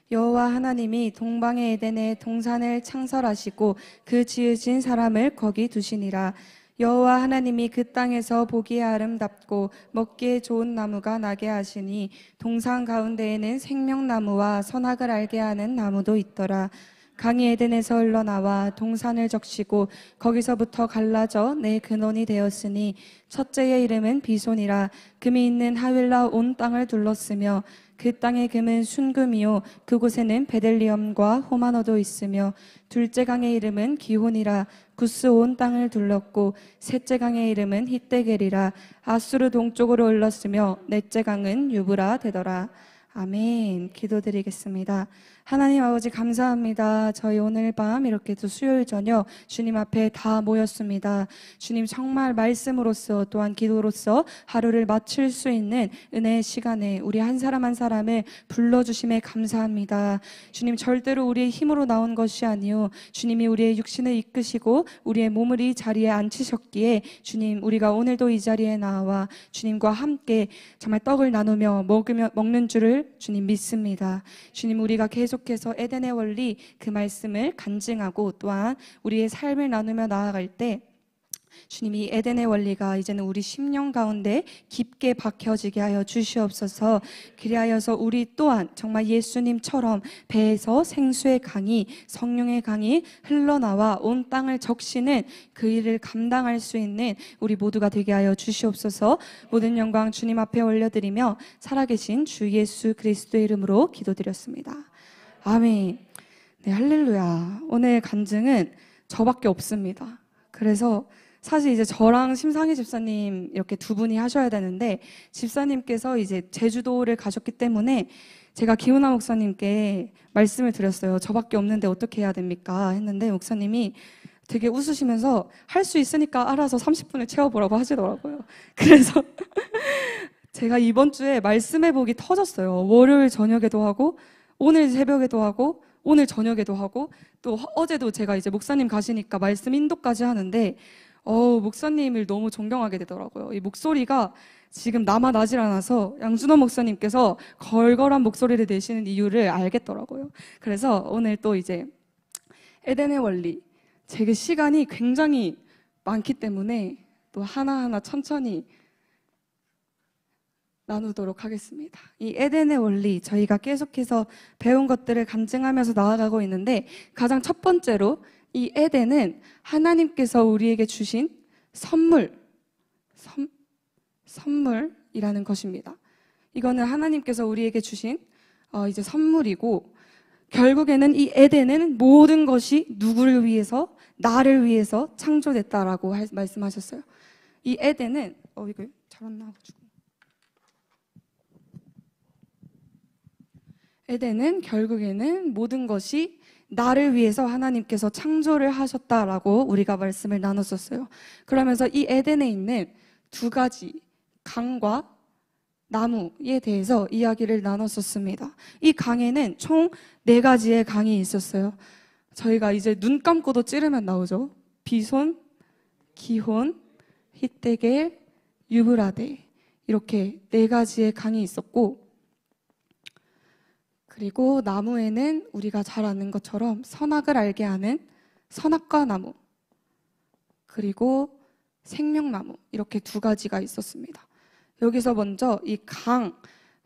여호와 하나님이 동방의 에덴에 동산을 창설하시고 그 지으신 사람을 거기 두시니라. 여호와 하나님이 그 땅에서 보기에 아름답고 먹기에 좋은 나무가 나게 하시니 동산 가운데에는 생명나무와 선악을 알게 하는 나무도 있더라. 강이 에덴에서 흘러나와 동산을 적시고 거기서부터 갈라져 내 근원이 되었으니 첫째의 이름은 비손이라. 금이 있는 하윌라 온 땅을 둘렀으며 그 땅의 금은 순금이요 그곳에는 베델리엄과 호마노도 있으며 둘째 강의 이름은 기혼이라. 구스 온 땅을 둘렀고 셋째 강의 이름은 히데겔이라. 아수르 동쪽으로 흘렀으며 넷째 강은 유브라 되더라. 아멘. 기도드리겠습니다. 하나님 아버지 감사합니다. 저희 오늘 밤 이렇게 또 수요일 저녁 주님 앞에 다 모였습니다. 주님 정말 말씀으로써 또한 기도로써 하루를 마칠 수 있는 은혜의 시간에 우리 한 사람 한 사람을 불러주심에 감사합니다. 주님 절대로 우리의 힘으로 나온 것이 아니요 주님이 우리의 육신을 이끄시고 우리의 몸을 이 자리에 앉히셨기에 주님 우리가 오늘도 이 자리에 나와 주님과 함께 정말 떡을 나누며 먹는 줄을 주님 믿습니다. 주님 우리가 계속해서 에덴의 원리 그 말씀을 간증하고 또한 우리의 삶을 나누며 나아갈 때 주님이 에덴의 원리가 이제는 우리 심령 가운데 깊게 박혀지게 하여 주시옵소서. 그리하여서 우리 또한 정말 예수님처럼 배에서 생수의 강이 성령의 강이 흘러나와 온 땅을 적시는 그 일을 감당할 수 있는 우리 모두가 되게 하여 주시옵소서. 모든 영광 주님 앞에 올려드리며 살아계신 주 예수 그리스도의 이름으로 기도드렸습니다. 아멘. 네, 할렐루야. 오늘 간증은 저밖에 없습니다. 그래서 사실 이제 저랑 심상희 집사님 이렇게 두 분이 하셔야 되는데 집사님께서 이제 제주도를 가셨기 때문에 제가 기훈아 목사님께 말씀을 드렸어요. 저밖에 없는데 어떻게 해야 됩니까? 했는데 목사님이 되게 웃으시면서 할 수 있으니까 알아서 30분을 채워보라고 하시더라고요. 그래서 제가 이번 주에 말씀의 복이 터졌어요. 월요일 저녁에도 하고 오늘 새벽에도 하고 오늘 저녁에도 하고 또 어제도 제가 이제 목사님 가시니까 말씀 인도까지 하는데 목사님을 너무 존경하게 되더라고요. 이 목소리가 지금 나만 나질 않아서 양준호 목사님께서 걸걸한 목소리를 내시는 이유를 알겠더라고요. 그래서 오늘 또 이제 에덴의 원리 제게 시간이 굉장히 많기 때문에 또 하나하나 천천히 나누도록 하겠습니다. 이 에덴의 원리 저희가 계속해서 배운 것들을 간증하면서 나아가고 있는데 가장 첫 번째로 이 에덴은 하나님께서 우리에게 주신 선물이라는 것입니다. 이거는 하나님께서 우리에게 주신 이제 선물이고 결국에는 이 에덴은 모든 것이 누구를 위해서 나를 위해서 창조됐다라고 말씀하셨어요. 이 에덴은 이거 잘 안 나와가지고 에덴은 결국에는 모든 것이 나를 위해서 하나님께서 창조를 하셨다라고 우리가 말씀을 나눴었어요. 그러면서 이 에덴에 있는 두 가지 강과 나무에 대해서 이야기를 나눴었습니다. 이 강에는 총 4가지의 강이 있었어요. 저희가 이제 눈 감고도 찌르면 나오죠. 비손, 기혼, 히데겔, 유브라데 이렇게 4가지의 강이 있었고 그리고 나무에는 우리가 잘 아는 것처럼 선악을 알게 하는 선악과 나무 그리고 생명나무 이렇게 2가지가 있었습니다. 여기서 먼저 이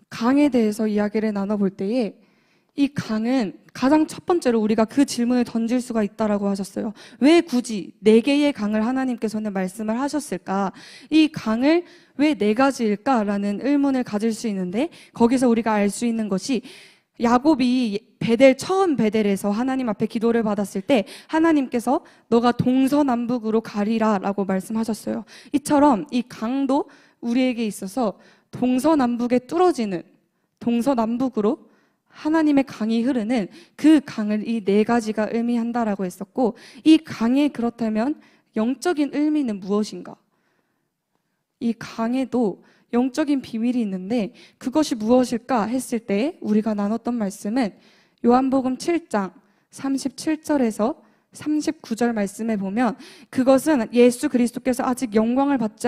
강에 대해서 이야기를 나눠볼 때에 이 강은 가장 첫 번째로 우리가 그 질문을 던질 수가 있다라고 하셨어요. 왜 굳이 4개의 강을 하나님께서는 말씀을 하셨을까? 이 강을 왜 4가지일까라는 의문을 가질 수 있는데 거기서 우리가 알 수 있는 것이 야곱이 처음 베델에서 하나님 앞에 기도를 받았을 때 하나님께서 너가 동서남북으로 가리라 라고 말씀하셨어요. 이처럼 이 강도 우리에게 있어서 동서남북에 뚫어지는 동서남북으로 하나님의 강이 흐르는 그 강을 이 4가지가 의미한다라고 했었고 이 강에 그렇다면 영적인 의미는 무엇인가? 이 강에도 영적인 비밀이 있는데 그것이 무엇일까 했을 때 우리가 나눴던 말씀은 요한복음 7장 37절에서 39절 말씀에 보면 그것은 예수 그리스도께서 아직 영광을 받지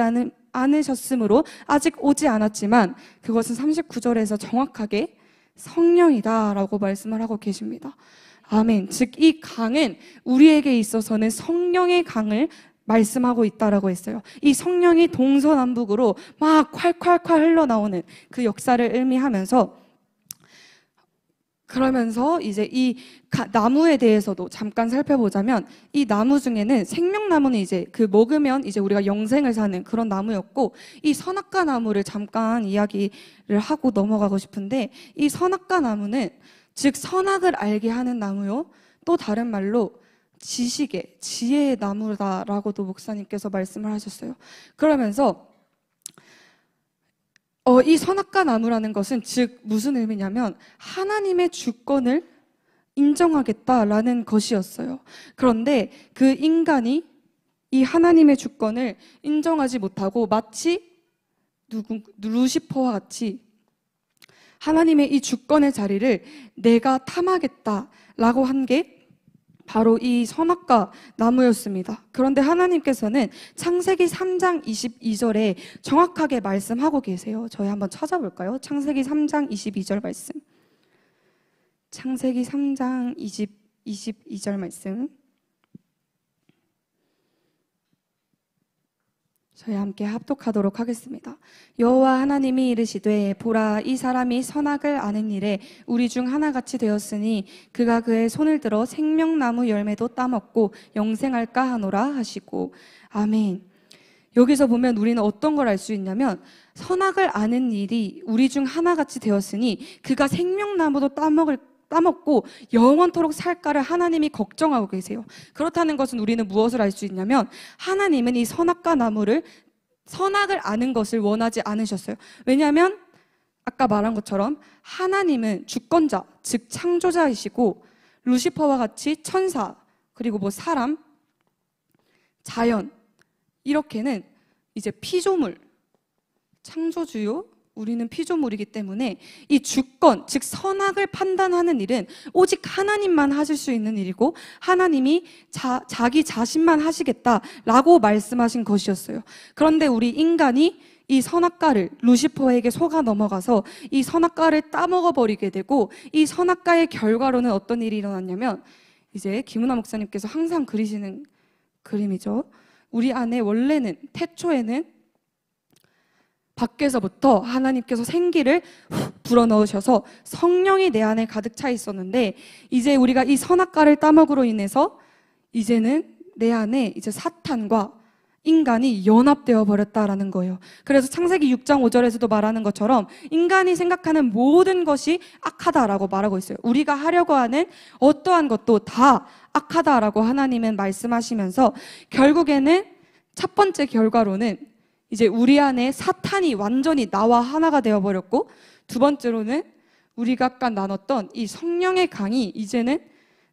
않으셨으므로 아직 오지 않았지만 그것은 39절에서 정확하게 성령이다라고 말씀을 하고 계십니다. 아멘. 즉 이 강은 우리에게 있어서는 성령의 강을 말씀하고 있다라고 했어요. 이 성령이 동서남북으로 막 콸콸콸 흘러나오는 그 역사를 의미하면서, 그러면서 이제 이 나무에 대해서도 잠깐 살펴보자면, 이 나무 중에는 생명나무는 이제 그 먹으면 이제 우리가 영생을 사는 그런 나무였고, 이 선악과 나무를 잠깐 이야기를 하고 넘어가고 싶은데, 이 선악과 나무는 즉 선악을 알게 하는 나무요, 또 다른 말로 지식의, 지혜의 나무다라고도 목사님께서 말씀을 하셨어요. 그러면서 이 선악과 나무라는 것은 즉 무슨 의미냐면 하나님의 주권을 인정하겠다라는 것이었어요. 그런데 그 인간이 이 하나님의 주권을 인정하지 못하고 마치 루시퍼와 같이 하나님의 이 주권의 자리를 내가 탐하겠다라고 한 게 바로 이 선악과 나무였습니다. 그런데 하나님께서는 창세기 3장 22절에 정확하게 말씀하고 계세요. 저희 한번 찾아볼까요? 창세기 3장 22절 말씀. 창세기 3장 22절 말씀. 저희 함께 합독하도록 하겠습니다. 여호와 하나님이 이르시되 보라 이 사람이 선악을 아는 일에 우리 중 하나같이 되었으니 그가 그의 손을 들어 생명나무 열매도 따먹고 영생할까 하노라 하시고. 아멘. 여기서 보면 우리는 어떤 걸 알 수 있냐면 선악을 아는 일이 우리 중 하나같이 되었으니 그가 생명나무도 따먹고 영원토록 살까를 하나님이 걱정하고 계세요. 그렇다는 것은 우리는 무엇을 알 수 있냐면 하나님은 이 선악과 나무를, 선악을 아는 것을 원하지 않으셨어요. 왜냐하면 아까 말한 것처럼 하나님은 주권자, 즉 창조자이시고 루시퍼와 같이 천사, 그리고 뭐 사람, 자연, 이렇게는 이제 피조물, 창조주요, 우리는 피조물이기 때문에 이 주권, 즉 선악을 판단하는 일은 오직 하나님만 하실 수 있는 일이고 하나님이 자기 자신만 하시겠다라고 말씀하신 것이었어요. 그런데 우리 인간이 이 선악과를 루시퍼에게 속아 넘어가서 이 선악과를 따먹어버리게 되고, 이 선악과의 결과로는 어떤 일이 일어났냐면, 이제 김은아 목사님께서 항상 그리시는 그림이죠. 우리 안에 원래는 태초에는 밖에서부터 하나님께서 생기를 불어넣으셔서 성령이 내 안에 가득 차 있었는데, 이제 우리가 이 선악과를 따먹으로 인해서 이제는 내 안에 이제 사탄과 인간이 연합되어 버렸다라는 거예요. 그래서 창세기 6장 5절에서도 말하는 것처럼 인간이 생각하는 모든 것이 악하다라고 말하고 있어요. 우리가 하려고 하는 어떠한 것도 다 악하다라고 하나님은 말씀하시면서, 결국에는 첫 번째 결과로는 이제 우리 안에 사탄이 완전히 나와 하나가 되어버렸고, 두 번째로는 우리가 아까 나눴던 이 성령의 강이 이제는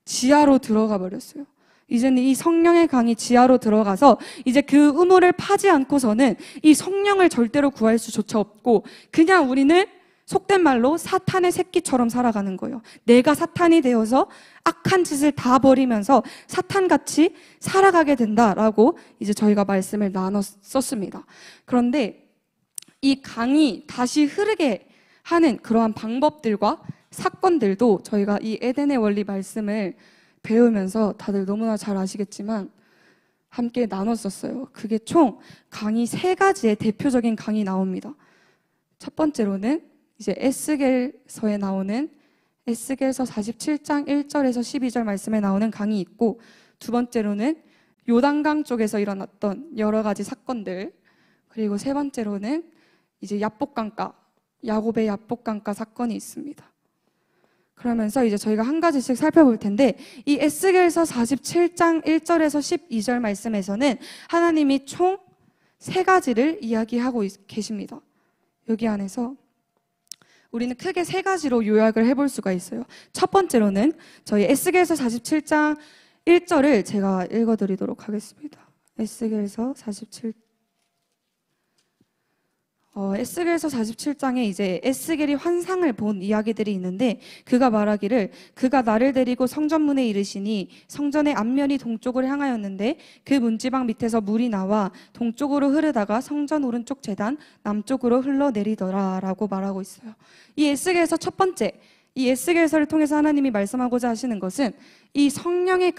지하로 들어가 버렸어요. 이제는 이 성령의 강이 지하로 들어가서 이제 그 우물을 파지 않고서는 이 성령을 절대로 구할 수조차 없고, 그냥 우리는 속된 말로 사탄의 새끼처럼 살아가는 거예요. 내가 사탄이 되어서 악한 짓을 다 버리면서 사탄같이 살아가게 된다라고 이제 저희가 말씀을 나눴었습니다. 그런데 이 강이 다시 흐르게 하는 그러한 방법들과 사건들도 저희가 이 에덴의 원리 말씀을 배우면서 다들 너무나 잘 아시겠지만 함께 나눴었어요. 그게 총 강이 3가지의 대표적인 강이 나옵니다. 첫 번째로는 이제 에스겔서에 나오는 에스겔서 47장 1절에서 12절 말씀에 나오는 강이 있고, 두 번째로는 요단강 쪽에서 일어났던 여러 가지 사건들, 그리고 세 번째로는 이제 야곱의 야복강가 사건이 있습니다. 그러면서 이제 저희가 한 가지씩 살펴볼 텐데, 이 에스겔서 47장 1절에서 12절 말씀에서는 하나님이 총 3가지를 이야기하고 계십니다. 여기 안에서 우리는 크게 3가지로 요약을 해볼 수가 있어요. 첫 번째로는 저희 에스겔서 47장 1절을 제가 읽어드리도록 하겠습니다. 에스겔서 47, 에스겔서 47장에 이제 에스겔이 환상을 본 이야기들이 있는데, 그가 말하기를 그가 나를 데리고 성전문에 이르시니 성전의 앞면이 동쪽으로 향하였는데 그 문지방 밑에서 물이 나와 동쪽으로 흐르다가 성전 오른쪽 제단 남쪽으로 흘러내리더라 라고 말하고 있어요. 이 에스겔서 첫 번째, 이 에스겔서를 통해서 하나님이 말씀하고자 하시는 것은 이 성령의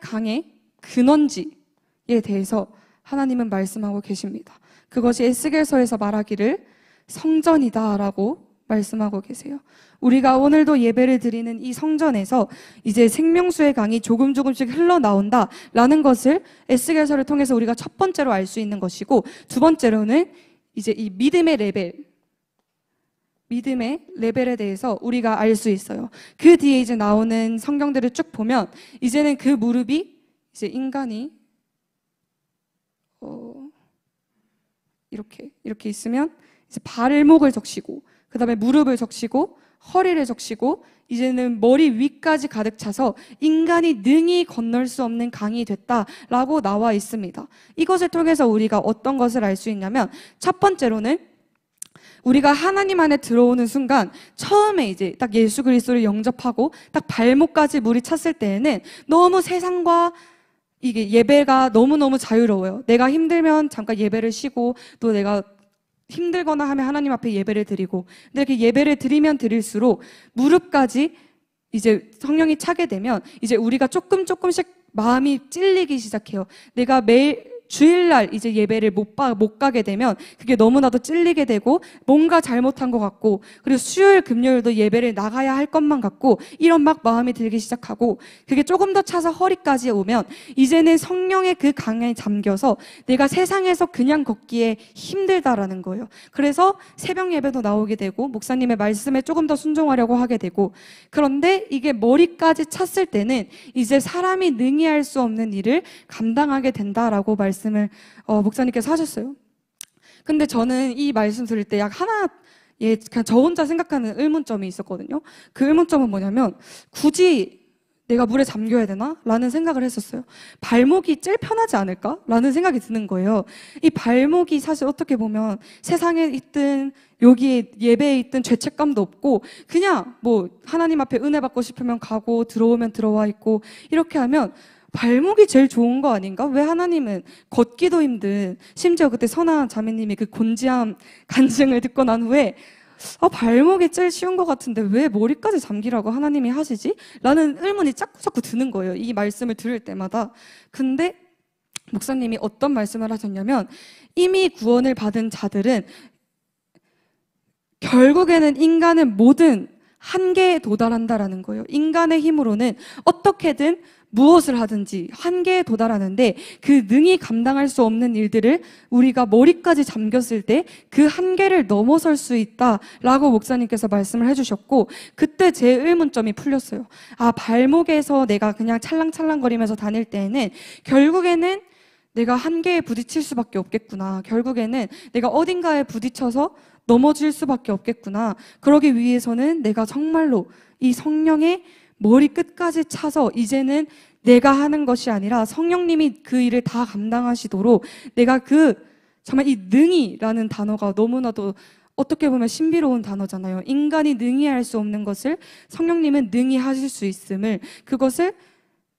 강의 근원지에 대해서 하나님은 말씀하고 계십니다. 그것이 에스겔서에서 말하기를 성전이다라고 말씀하고 계세요. 우리가 오늘도 예배를 드리는 이 성전에서 이제 생명수의 강이 조금씩 흘러나온다라는 것을 에스겔서를 통해서 우리가 첫 번째로 알 수 있는 것이고, 두 번째로는 이제 이 믿음의 레벨에 대해서 우리가 알 수 있어요. 그 뒤에 이제 나오는 성경들을 쭉 보면 이제는 그 무릎이 이제 인간이 이렇게 있으면 이제 발목을 적시고, 그 다음에 무릎을 적시고, 허리를 적시고, 이제는 머리 위까지 가득 차서 인간이 능히 건널 수 없는 강이 됐다라고 나와 있습니다. 이것을 통해서 우리가 어떤 것을 알 수 있냐면, 첫 번째로는 우리가 하나님 안에 들어오는 순간 처음에 이제 딱 예수 그리스도를 영접하고 딱 발목까지 물이 찼을 때에는 너무 세상과 이게 예배가 너무너무 자유로워요. 내가 힘들면 잠깐 예배를 쉬고, 또 내가 힘들거나 하면 하나님 앞에 예배를 드리고, 근데 이렇게 예배를 드리면 드릴수록 무릎까지 이제 성령이 차게 되면 이제 우리가 조금씩 마음이 찔리기 시작해요. 내가 매일 주일날 이제 예배를 못 가게 되면 그게 너무나도 찔리게 되고, 뭔가 잘못한 것 같고, 그리고 수요일 금요일도 예배를 나가야 할 것만 같고, 이런 막 마음이 들기 시작하고, 그게 조금 더 차서 허리까지 오면 이제는 성령의 그 강에 잠겨서 내가 세상에서 그냥 걷기에 힘들다라는 거예요. 그래서 새벽 예배도 나오게 되고 목사님의 말씀에 조금 더 순종하려고 하게 되고, 그런데 이게 머리까지 찼을 때는 이제 사람이 능히 할 수 없는 일을 감당하게 된다라고 말씀을 목사님께서 하셨어요. 근데 저는 이 말씀 들을 때 약 하나, 그냥 저 혼자 생각하는 의문점이 있었거든요. 그 의문점은 뭐냐면, 굳이 내가 물에 잠겨야 되나? 라는 생각을 했었어요. 발목이 제일 편하지 않을까? 라는 생각이 드는 거예요. 이 발목이 사실 어떻게 보면 세상에 있든 여기에 예배에 있든 죄책감도 없고, 그냥 뭐 하나님 앞에 은혜 받고 싶으면 가고 들어오면 들어와 있고, 이렇게 하면 발목이 제일 좋은 거 아닌가? 왜 하나님은 걷기도 힘든, 심지어 그때 선한 자매님이 그 곤지암 간증을 듣고 난 후에 발목이 제일 쉬운 것 같은데 왜 머리까지 잠기라고 하나님이 하시지? 라는 의문이 자꾸 드는 거예요. 이 말씀을 들을 때마다. 근데 목사님이 어떤 말씀을 하셨냐면, 이미 구원을 받은 자들은 결국에는 인간은 모든 한계에 도달한다라는 거예요. 인간의 힘으로는 어떻게든 무엇을 하든지 한계에 도달하는데, 그 능히 감당할 수 없는 일들을 우리가 머리까지 잠겼을 때 그 한계를 넘어설 수 있다라고 목사님께서 말씀을 해주셨고, 그때 제 의문점이 풀렸어요. 발목에서 내가 그냥 찰랑찰랑거리면서 다닐 때에는 결국에는 내가 한계에 부딪힐 수밖에 없겠구나. 결국에는 내가 어딘가에 부딪혀서 넘어질 수밖에 없겠구나. 그러기 위해서는 내가 정말로 이 성령의 머리 끝까지 차서 이제는 내가 하는 것이 아니라 성령님이 그 일을 다 감당하시도록, 내가 정말 이 능히라는 단어가 너무나도 어떻게 보면 신비로운 단어잖아요. 인간이 능히 할 수 없는 것을 성령님은 능히 하실 수 있음을, 그것을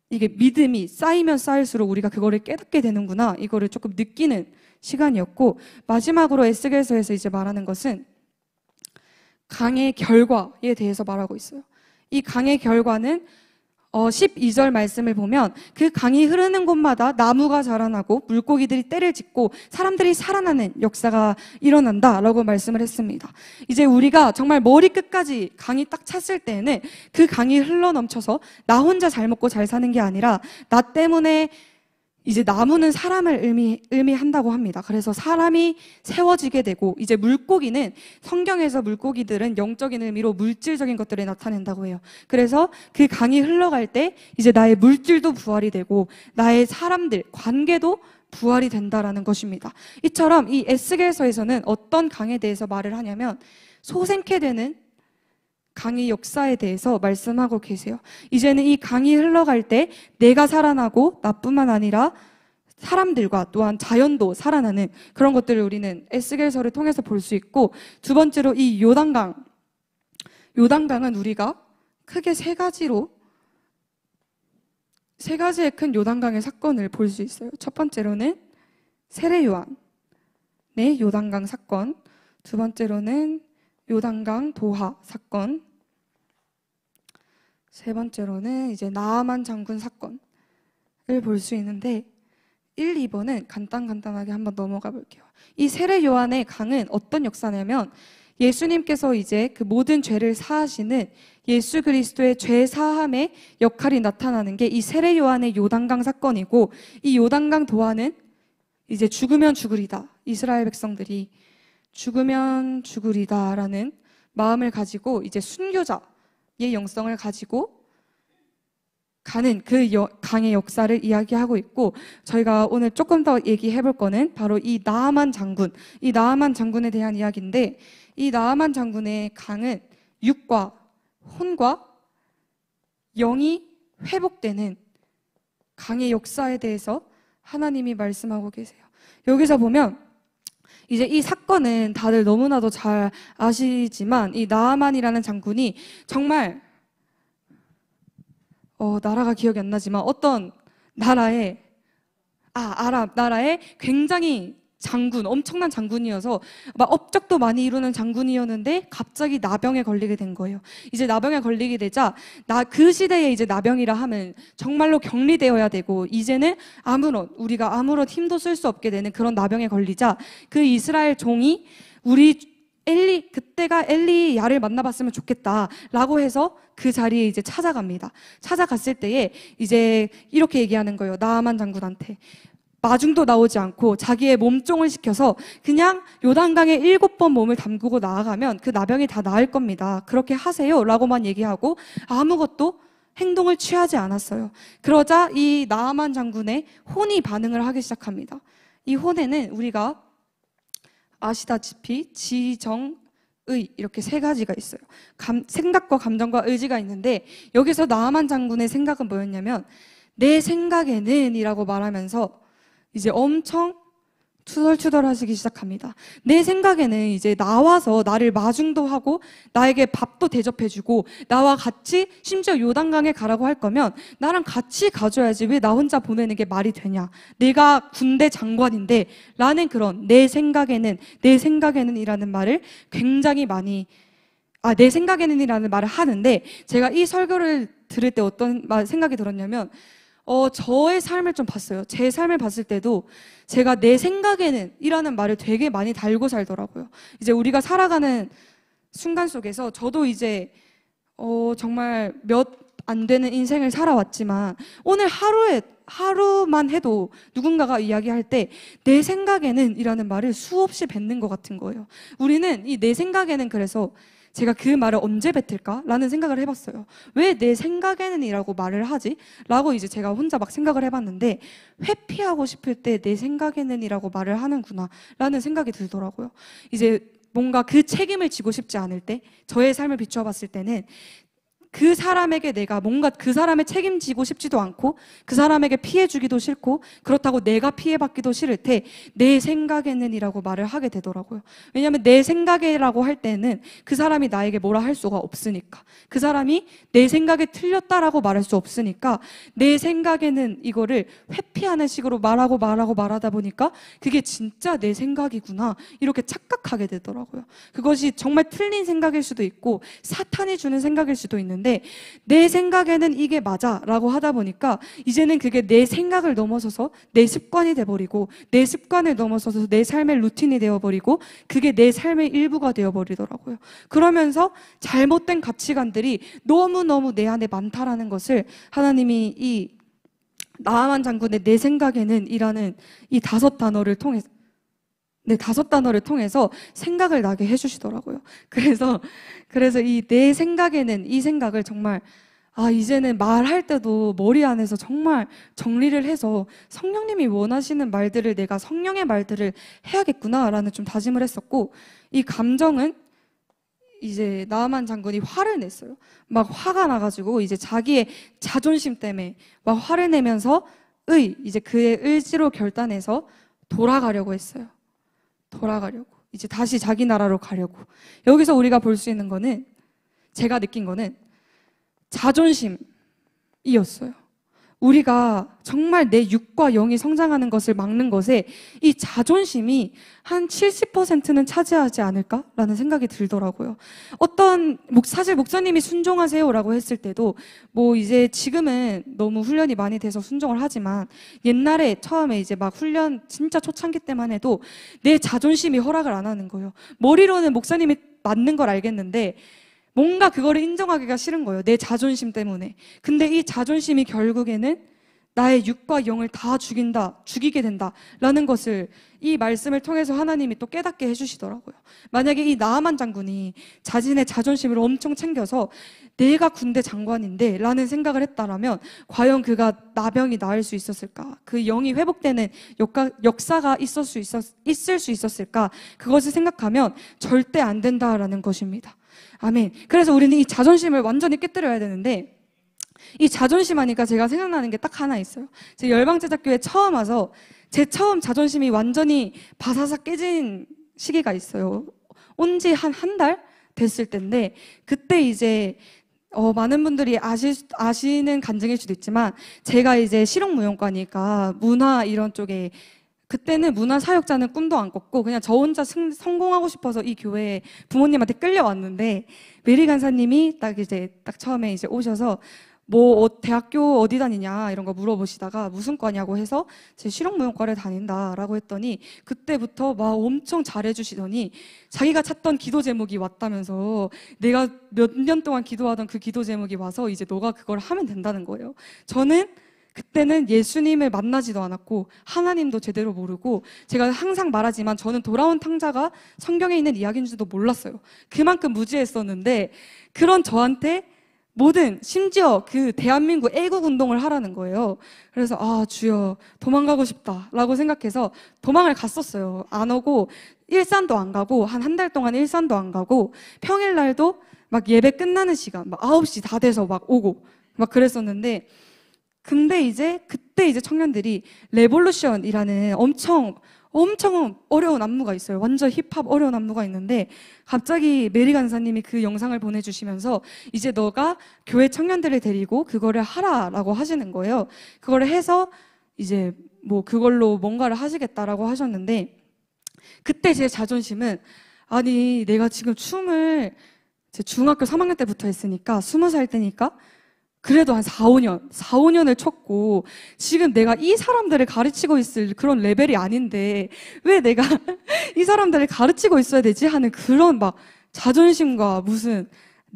이게 믿음이 쌓이면 쌓일수록 우리가 그거를 깨닫게 되는구나, 이거를 조금 느끼는 시간이었고, 마지막으로 에스겔서에서 이제 말하는 것은 강의 결과에 대해서 말하고 있어요. 이 강의 결과는 12절 말씀을 보면 그 강이 흐르는 곳마다 나무가 자라나고 물고기들이 떼를 짓고 사람들이 살아나는 역사가 일어난다라고 말씀을 했습니다. 이제 우리가 정말 머리 끝까지 강이 딱 찼을 때는 그 강이 흘러넘쳐서 나 혼자 잘 먹고 잘 사는 게 아니라 나 때문에 이제 나무는 사람을 의미한다고 합니다. 그래서 사람이 세워지게 되고, 이제 물고기는, 성경에서 물고기들은 영적인 의미로 물질적인 것들을 나타낸다고 해요. 그래서 그 강이 흘러갈 때 이제 나의 물질도 부활이 되고 나의 사람들, 관계도 부활이 된다라는 것입니다. 이처럼 이 에스겔서에서는 어떤 강에 대해서 말을 하냐면, 소생케 되는 강의 역사에 대해서 말씀하고 계세요. 이제는 이 강이 흘러갈 때 내가 살아나고 나뿐만 아니라 사람들과 또한 자연도 살아나는 그런 것들을 우리는 에스겔서를 통해서 볼 수 있고, 두 번째로 이 요단강은 우리가 크게 세 가지의 큰 요단강의 사건을 볼 수 있어요. 첫 번째로는 세례 요한의 요단강 사건, 두 번째로는 요단강 도하 사건, 세 번째로는 이제 나아만 장군 사건을 볼 수 있는데, 1, 2번은 간단하게 한번 넘어가 볼게요. 이 세례 요한의 강은 어떤 역사냐면, 예수님께서 이제 그 모든 죄를 사하시는 예수 그리스도의 죄 사함의 역할이 나타나는 게 이 세례 요한의 요단강 사건이고, 이 요단강 도하는 이제 죽으면 죽으리다, 이스라엘 백성들이 죽으면 죽으리다라는 마음을 가지고 이제 순교자의 영성을 가지고 가는 그 강의 역사를 이야기하고 있고, 저희가 오늘 조금 더 얘기해 볼 거는 바로 이 나아만 장군에 대한 이야기인데, 이 나아만 장군의 강은 육과 혼과 영이 회복되는 강의 역사에 대해서 하나님이 말씀하고 계세요. 여기서 보면 이제 이 사건은 다들 너무나도 잘 아시지만, 이 나아만이라는 장군이 정말 나라가 기억이 안 나지만 어떤 나라의 아랍 나라의 굉장히 엄청난 장군이어서 막 업적도 많이 이루는 장군이었는데 갑자기 나병에 걸리게 된 거예요. 이제 나병에 걸리게 되자 그 시대에 이제 나병이라 하면 정말로 격리되어야 되고, 이제는 우리가 아무런 힘도 쓸 수 없게 되는 그런 나병에 걸리자 그 이스라엘 종이 그때가 엘리야를 만나봤으면 좋겠다라고 해서 그 자리에 이제 찾아갑니다. 찾아갔을 때에 이제 이렇게 얘기하는 거예요. 나아만 장군한테 마중도 나오지 않고 자기의 몸종을 시켜서 그냥 요단강에 7번 몸을 담그고 나아가면 그 나병이 다 나을 겁니다. 그렇게 하세요 라고만 얘기하고 아무것도 행동을 취하지 않았어요. 그러자 이 나아만 장군의 혼이 반응을 하기 시작합니다. 이 혼에는 우리가 아시다시피 지정의 이렇게 세 가지가 있어요. 생각과 감정과 의지가 있는데, 여기서 나아만 장군의 생각은 뭐였냐면, 내 생각에는 이라고 말하면서 이제 엄청 투덜투덜 하시기 시작합니다. 내 생각에는 이제 나와서 나를 마중도 하고 나에게 밥도 대접해주고 나와 같이 심지어 요단강에 가라고 할 거면 나랑 같이 가줘야지 왜 나 혼자 보내는 게 말이 되냐, 내가 군대 장관인데 라는 그런 내 생각에는 이라는 말을 굉장히 많이 내 생각에는 이라는 말을 하는데, 제가 이 설교를 들을 때 어떤 생각이 들었냐면, 저의 삶을 좀 봤어요. 제 삶을 봤을 때도 제가 내 생각에는 이라는 말을 되게 많이 달고 살더라고요. 이제 우리가 살아가는 순간 속에서 저도 이제 정말 몇 안 되는 인생을 살아왔지만, 오늘 하루만 해도 누군가가 이야기할 때 내 생각에는 이라는 말을 수없이 뱉는 것 같은 거예요. 우리는 이 내 생각에는, 그래서 제가 그 말을 언제 뱉을까? 라는 생각을 해봤어요. 왜 내 생각에는 이라고 말을 하지? 라고 이제 제가 혼자 막 생각을 해봤는데, 회피하고 싶을 때 내 생각에는 이라고 말을 하는구나 라는 생각이 들더라고요. 이제 뭔가 그 책임을 지고 싶지 않을 때, 저의 삶을 비추어 봤을 때는 그 사람에게 내가 뭔가 그 사람을 책임지고 싶지도 않고 그 사람에게 피해 주기도 싫고 그렇다고 내가 피해받기도 싫을 때 내 생각에는 이라고 말을 하게 되더라고요. 왜냐하면 내 생각이라고 할 때는 그 사람이 나에게 뭐라 할 수가 없으니까, 그 사람이 내 생각에 틀렸다라고 말할 수 없으니까 내 생각에는 이거를 회피하는 식으로 말하다 보니까 그게 진짜 내 생각이구나 이렇게 착각하게 되더라고요. 그것이 정말 틀린 생각일 수도 있고 사탄이 주는 생각일 수도 있는데, 내 생각에는 이게 맞아 라고 하다 보니까 이제는 그게 내 생각을 넘어서서 내 습관이 돼버리고, 내 습관을 넘어서서 내 삶의 루틴이 되어버리고, 그게 내 삶의 일부가 되어버리더라고요. 그러면서 잘못된 가치관들이 너무너무 내 안에 많다라는 것을 하나님이 이 나아만 장군의 내 생각에는 이라는 이 5단어를 통해서 생각을 나게 해주시더라고요. 그래서 이 내 생각에는 이 생각을 정말 이제는 말할 때도 머리 안에서 정말 정리를 해서 성령님이 원하시는 말들을, 내가 성령의 말들을 해야겠구나라는 좀 다짐을 했었고, 이 감정은 이제 나아만 장군이 화를 냈어요. 막 화가 나가지고 이제 자기의 자존심 때문에 막 화를 내면서 이제 그의 의지로 결단해서 돌아가려고 했어요. 돌아가려고. 이제 다시 자기 나라로 가려고. 여기서 우리가 볼 수 있는 거는, 제가 느낀 거는 자존심이었어요. 우리가 정말 내 육과 영이 성장하는 것을 막는 것에 이 자존심이 한 70%는 차지하지 않을까라는 생각이 들더라고요. 사실 목사님이 순종하세요라고 했을 때도 뭐 이제 지금은 너무 훈련이 많이 돼서 순종을 하지만, 옛날에 처음에 이제 막 훈련 진짜 초창기 때만 해도 내 자존심이 허락을 안 하는 거예요. 머리로는 목사님이 맞는 걸 알겠는데 뭔가 그거를 인정하기가 싫은 거예요. 내 자존심 때문에. 근데 이 자존심이 결국에는 나의 육과 영을 다 죽이게 된다라는 것을 이 말씀을 통해서 하나님이 또 깨닫게 해주시더라고요. 만약에 이 나아만 장군이 자신의 자존심을 엄청 챙겨서 내가 군대 장관인데 라는 생각을 했다라면 과연 그가 나병이 나을 수 있었을까? 그 영이 회복되는 역사가 있을 수 있었을까? 그것을 생각하면 절대 안 된다라는 것입니다. 아멘. 그래서 우리는 이 자존심을 완전히 깨뜨려야 되는데, 이 자존심 하니까 제가 생각나는 게 딱 하나 있어요. 제가 열방제자교회 처음 와서 제 처음 자존심이 완전히 바사삭 깨진 시기가 있어요. 온 지 한 달 됐을 때인데, 그때 이제 많은 분들이 아시는 간증일 수도 있지만, 제가 이제 실용무용과니까 문화 이런 쪽에, 그때는 문화 사역자는 꿈도 안 꿨고 그냥 저 혼자 성공하고 싶어서 이 교회에 부모님한테 끌려왔는데, 메리 간사님이 딱 처음에 이제 오셔서 대학교 어디 다니냐 이런 거 물어보시다가 무슨 과냐고 해서 제 실용무용과를 다닌다라고 했더니, 그때부터 막 엄청 잘해주시더니 자기가 찾던 기도 제목이 왔다면서, 내가 몇 년 동안 기도하던 그 기도 제목이 와서 이제 너가 그걸 하면 된다는 거예요. 저는 그때는 예수님을 만나지도 않았고 하나님도 제대로 모르고, 제가 항상 말하지만 저는 돌아온 탕자가 성경에 있는 이야기인 줄도 몰랐어요. 그만큼 무지했었는데, 그런 저한테 심지어 그 대한민국 애국 운동을 하라는 거예요. 그래서 주여 도망가고 싶다라고 생각해서 도망을 갔었어요. 안 오고 일산도 안 가고 한 달 동안 일산도 안 가고, 평일날도 막 예배 끝나는 시간 막 9시 다 돼서 막 오고 막 그랬었는데, 근데 그때 청년들이 레볼루션이라는 엄청 어려운 안무가 있어요. 완전 힙합 어려운 안무가 있는데, 갑자기 메리 간사님이 그 영상을 보내주시면서 이제 너가 교회 청년들을 데리고 그거를 하라라고 하시는 거예요. 그거를 해서 이제 그걸로 뭔가를 하시겠다라고 하셨는데, 그때 제 자존심은, 아니 내가 지금 춤을 제 중학교 3학년 때부터 했으니까 20살 때니까 그래도 한 4-5년을 췄고, 지금 내가 이 사람들을 가르치고 있을 그런 레벨이 아닌데 왜 내가 이 사람들을 가르치고 있어야 되지? 하는 그런 막 자존심과 무슨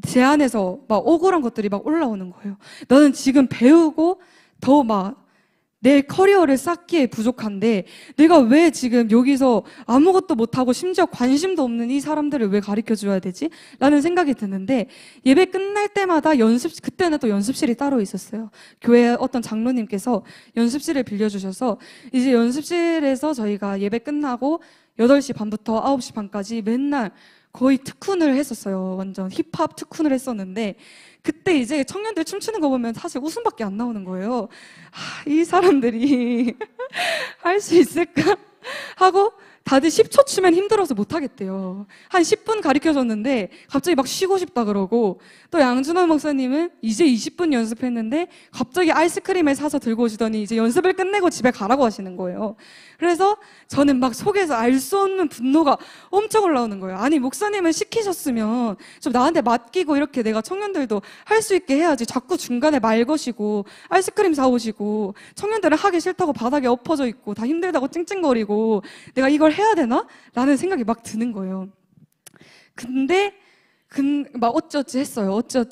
제 안에서 막 억울한 것들이 막 올라오는 거예요. 나는 지금 배우고 더 내 커리어를 쌓기에 부족한데 내가 왜 지금 여기서 아무것도 못하고 심지어 관심도 없는 이 사람들을 왜 가르쳐줘야 되지? 라는 생각이 드는데, 예배 끝날 때마다 그때는 또 연습실이 따로 있었어요. 교회 어떤 장로님께서 연습실을 빌려주셔서 이제 연습실에서 저희가 예배 끝나고 8시 반부터 9시 반까지 맨날 거의 특훈을 했었어요. 완전 힙합 특훈을 했었는데, 그때 이제 청년들 춤추는 거 보면 사실 웃음밖에 안 나오는 거예요. 이 사람들이 할 수 있을까? 하고 다들 10초 추면 힘들어서 못 하겠대요. 한 10분 가르쳐줬는데 갑자기 막 쉬고 싶다 그러고, 또 양준원 목사님은 이제 20분 연습했는데 갑자기 아이스크림을 사서 들고 오시더니 이제 연습을 끝내고 집에 가라고 하시는 거예요. 그래서 저는 막 속에서 알 수 없는 분노가 엄청 올라오는 거예요. 아니 목사님은 시키셨으면 좀 나한테 맡기고 이렇게 내가 청년들도 할 수 있게 해야지, 자꾸 중간에 말 거시고 아이스크림 사오시고 청년들은 하기 싫다고 바닥에 엎어져 있고 다 힘들다고 찡찡거리고 내가 이걸 해야 되나? 라는 생각이 막 드는 거예요. 근데 막 어찌어찌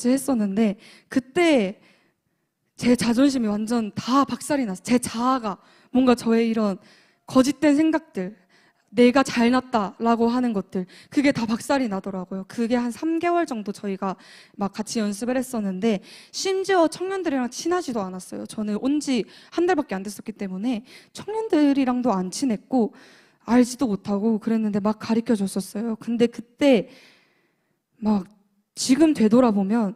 했었는데, 그때 제 자존심이 완전 다 박살이 났어요. 제 자아가, 뭔가 저의 이런 거짓된 생각들, 내가 잘났다라고 하는 것들, 그게 다 박살이 나더라고요. 그게 한 3개월 정도 저희가 막 같이 연습을 했었는데, 심지어 청년들이랑 친하지도 않았어요. 저는 온 지 한 달밖에 안 됐었기 때문에 청년들이랑도 안 친했고 알지도 못하고 그랬는데 막 가르쳐 줬었어요. 근데 그때 막 지금 되돌아보면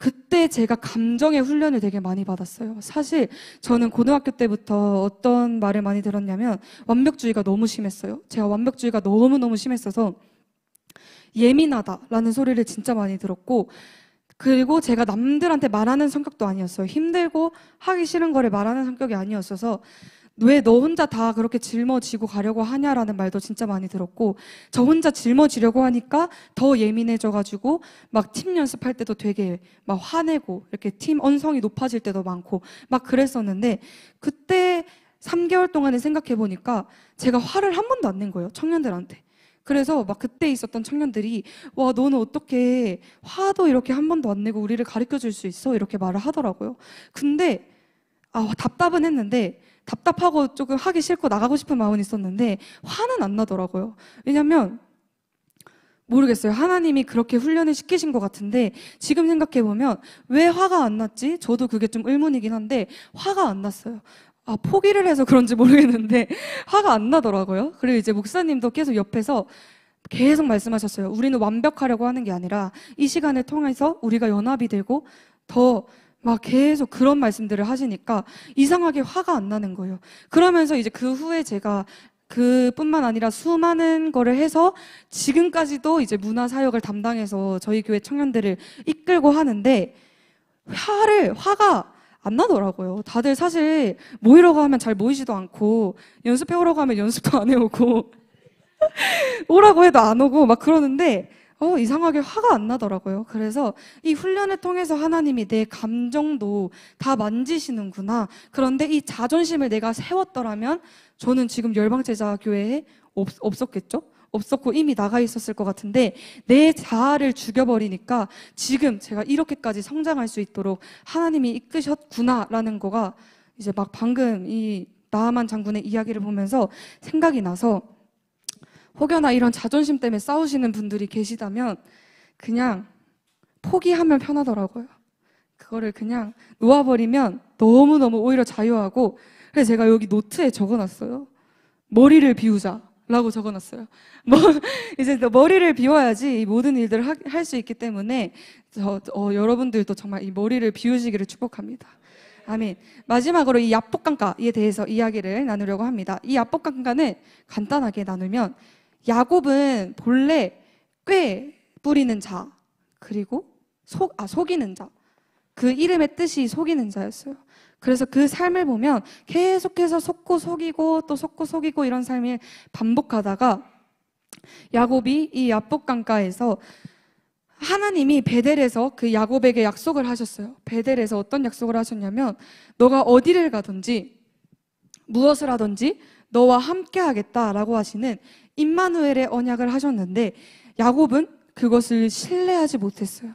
그때 제가 감정의 훈련을 되게 많이 받았어요. 사실 저는 고등학교 때부터 어떤 말을 많이 들었냐면 완벽주의가 너무 심했어요. 제가 완벽주의가 너무너무 심했어서 예민하다라는 소리를 진짜 많이 들었고, 그리고 제가 남들한테 말하는 성격도 아니었어요. 힘들고 하기 싫은 거를 말하는 성격이 아니었어서 왜 너 혼자 다 그렇게 짊어지고 가려고 하냐라는 말도 진짜 많이 들었고, 저 혼자 짊어지려고 하니까 더 예민해져가지고 막 팀 연습할 때도 되게 막 화내고 이렇게 팀 언성이 높아질 때도 많고 막 그랬었는데, 그때 3개월 동안에 생각해 보니까 제가 화를 한 번도 안 낸 거예요, 청년들한테. 그래서 막 그때 있었던 청년들이 와, 너는 어떻게 화도 이렇게 한 번도 안 내고 우리를 가르쳐 줄 수 있어? 이렇게 말을 하더라고요. 근데 답답은 했는데, 답답하고 조금 하기 싫고 나가고 싶은 마음은 있었는데 화는 안 나더라고요. 왜냐면 모르겠어요. 하나님이 그렇게 훈련을 시키신 것 같은데 지금 생각해보면 왜 화가 안 났지? 저도 그게 좀 의문이긴 한데 화가 안 났어요. 포기를 해서 그런지 모르겠는데 화가 안 나더라고요. 그리고 이제 목사님도 계속 옆에서 계속 말씀하셨어요. 우리는 완벽하려고 하는 게 아니라 이 시간을 통해서 우리가 연합이 되고 더 막 계속 그런 말씀들을 하시니까 이상하게 화가 안 나는 거예요. 그러면서 이제 그 후에 제가 그뿐만 아니라 수많은 거를 해서 지금까지도 이제 문화사역을 담당해서 저희 교회 청년들을 이끌고 하는데 화가 안 나더라고요. 다들 사실 모이려고 하면 잘 모이지도 않고 연습해 오라고 하면 연습도 안 해오고 오라고 해도 안 오고 막 그러는데 이상하게 화가 안 나더라고요. 그래서 이 훈련을 통해서 하나님이 내 감정도 다 만지시는구나. 그런데 이 자존심을 내가 세웠더라면 저는 지금 열방제자 교회에 없었겠죠? 없었고 이미 나가 있었을 것 같은데 내 자아를 죽여버리니까 지금 제가 이렇게까지 성장할 수 있도록 하나님이 이끄셨구나라는 거가 이제 막 방금 이 나아만 장군의 이야기를 보면서 생각이 나서, 혹여나 이런 자존심 때문에 싸우시는 분들이 계시다면 그냥 포기하면 편하더라고요. 그거를 그냥 놓아버리면 너무너무 오히려 자유하고, 그래서 제가 여기 노트에 적어놨어요. 머리를 비우자라고 적어놨어요. 이제 머리를 비워야지 이 모든 일들을 할 수 있기 때문에 여러분들도 정말 이 머리를 비우시기를 축복합니다. 아멘. 마지막으로 이 야복강가에 대해서 이야기를 나누려고 합니다. 이 야복강가는 간단하게 나누면 야곱은 본래 꾀 뿌리는 자, 그리고 속이는 자, 그 이름의 뜻이 속이는 자였어요. 그래서 그 삶을 보면 계속해서 속고 속이고 또 속고 속이고 이런 삶을 반복하다가 야곱이 이 야복강가에서 하나님이 베델에서 그 야곱에게 약속을 하셨어요. 베델에서 어떤 약속을 하셨냐면 너가 어디를 가든지 무엇을 하든지 너와 함께 하겠다라고 하시는 임마누엘의 언약을 하셨는데 야곱은 그것을 신뢰하지 못했어요.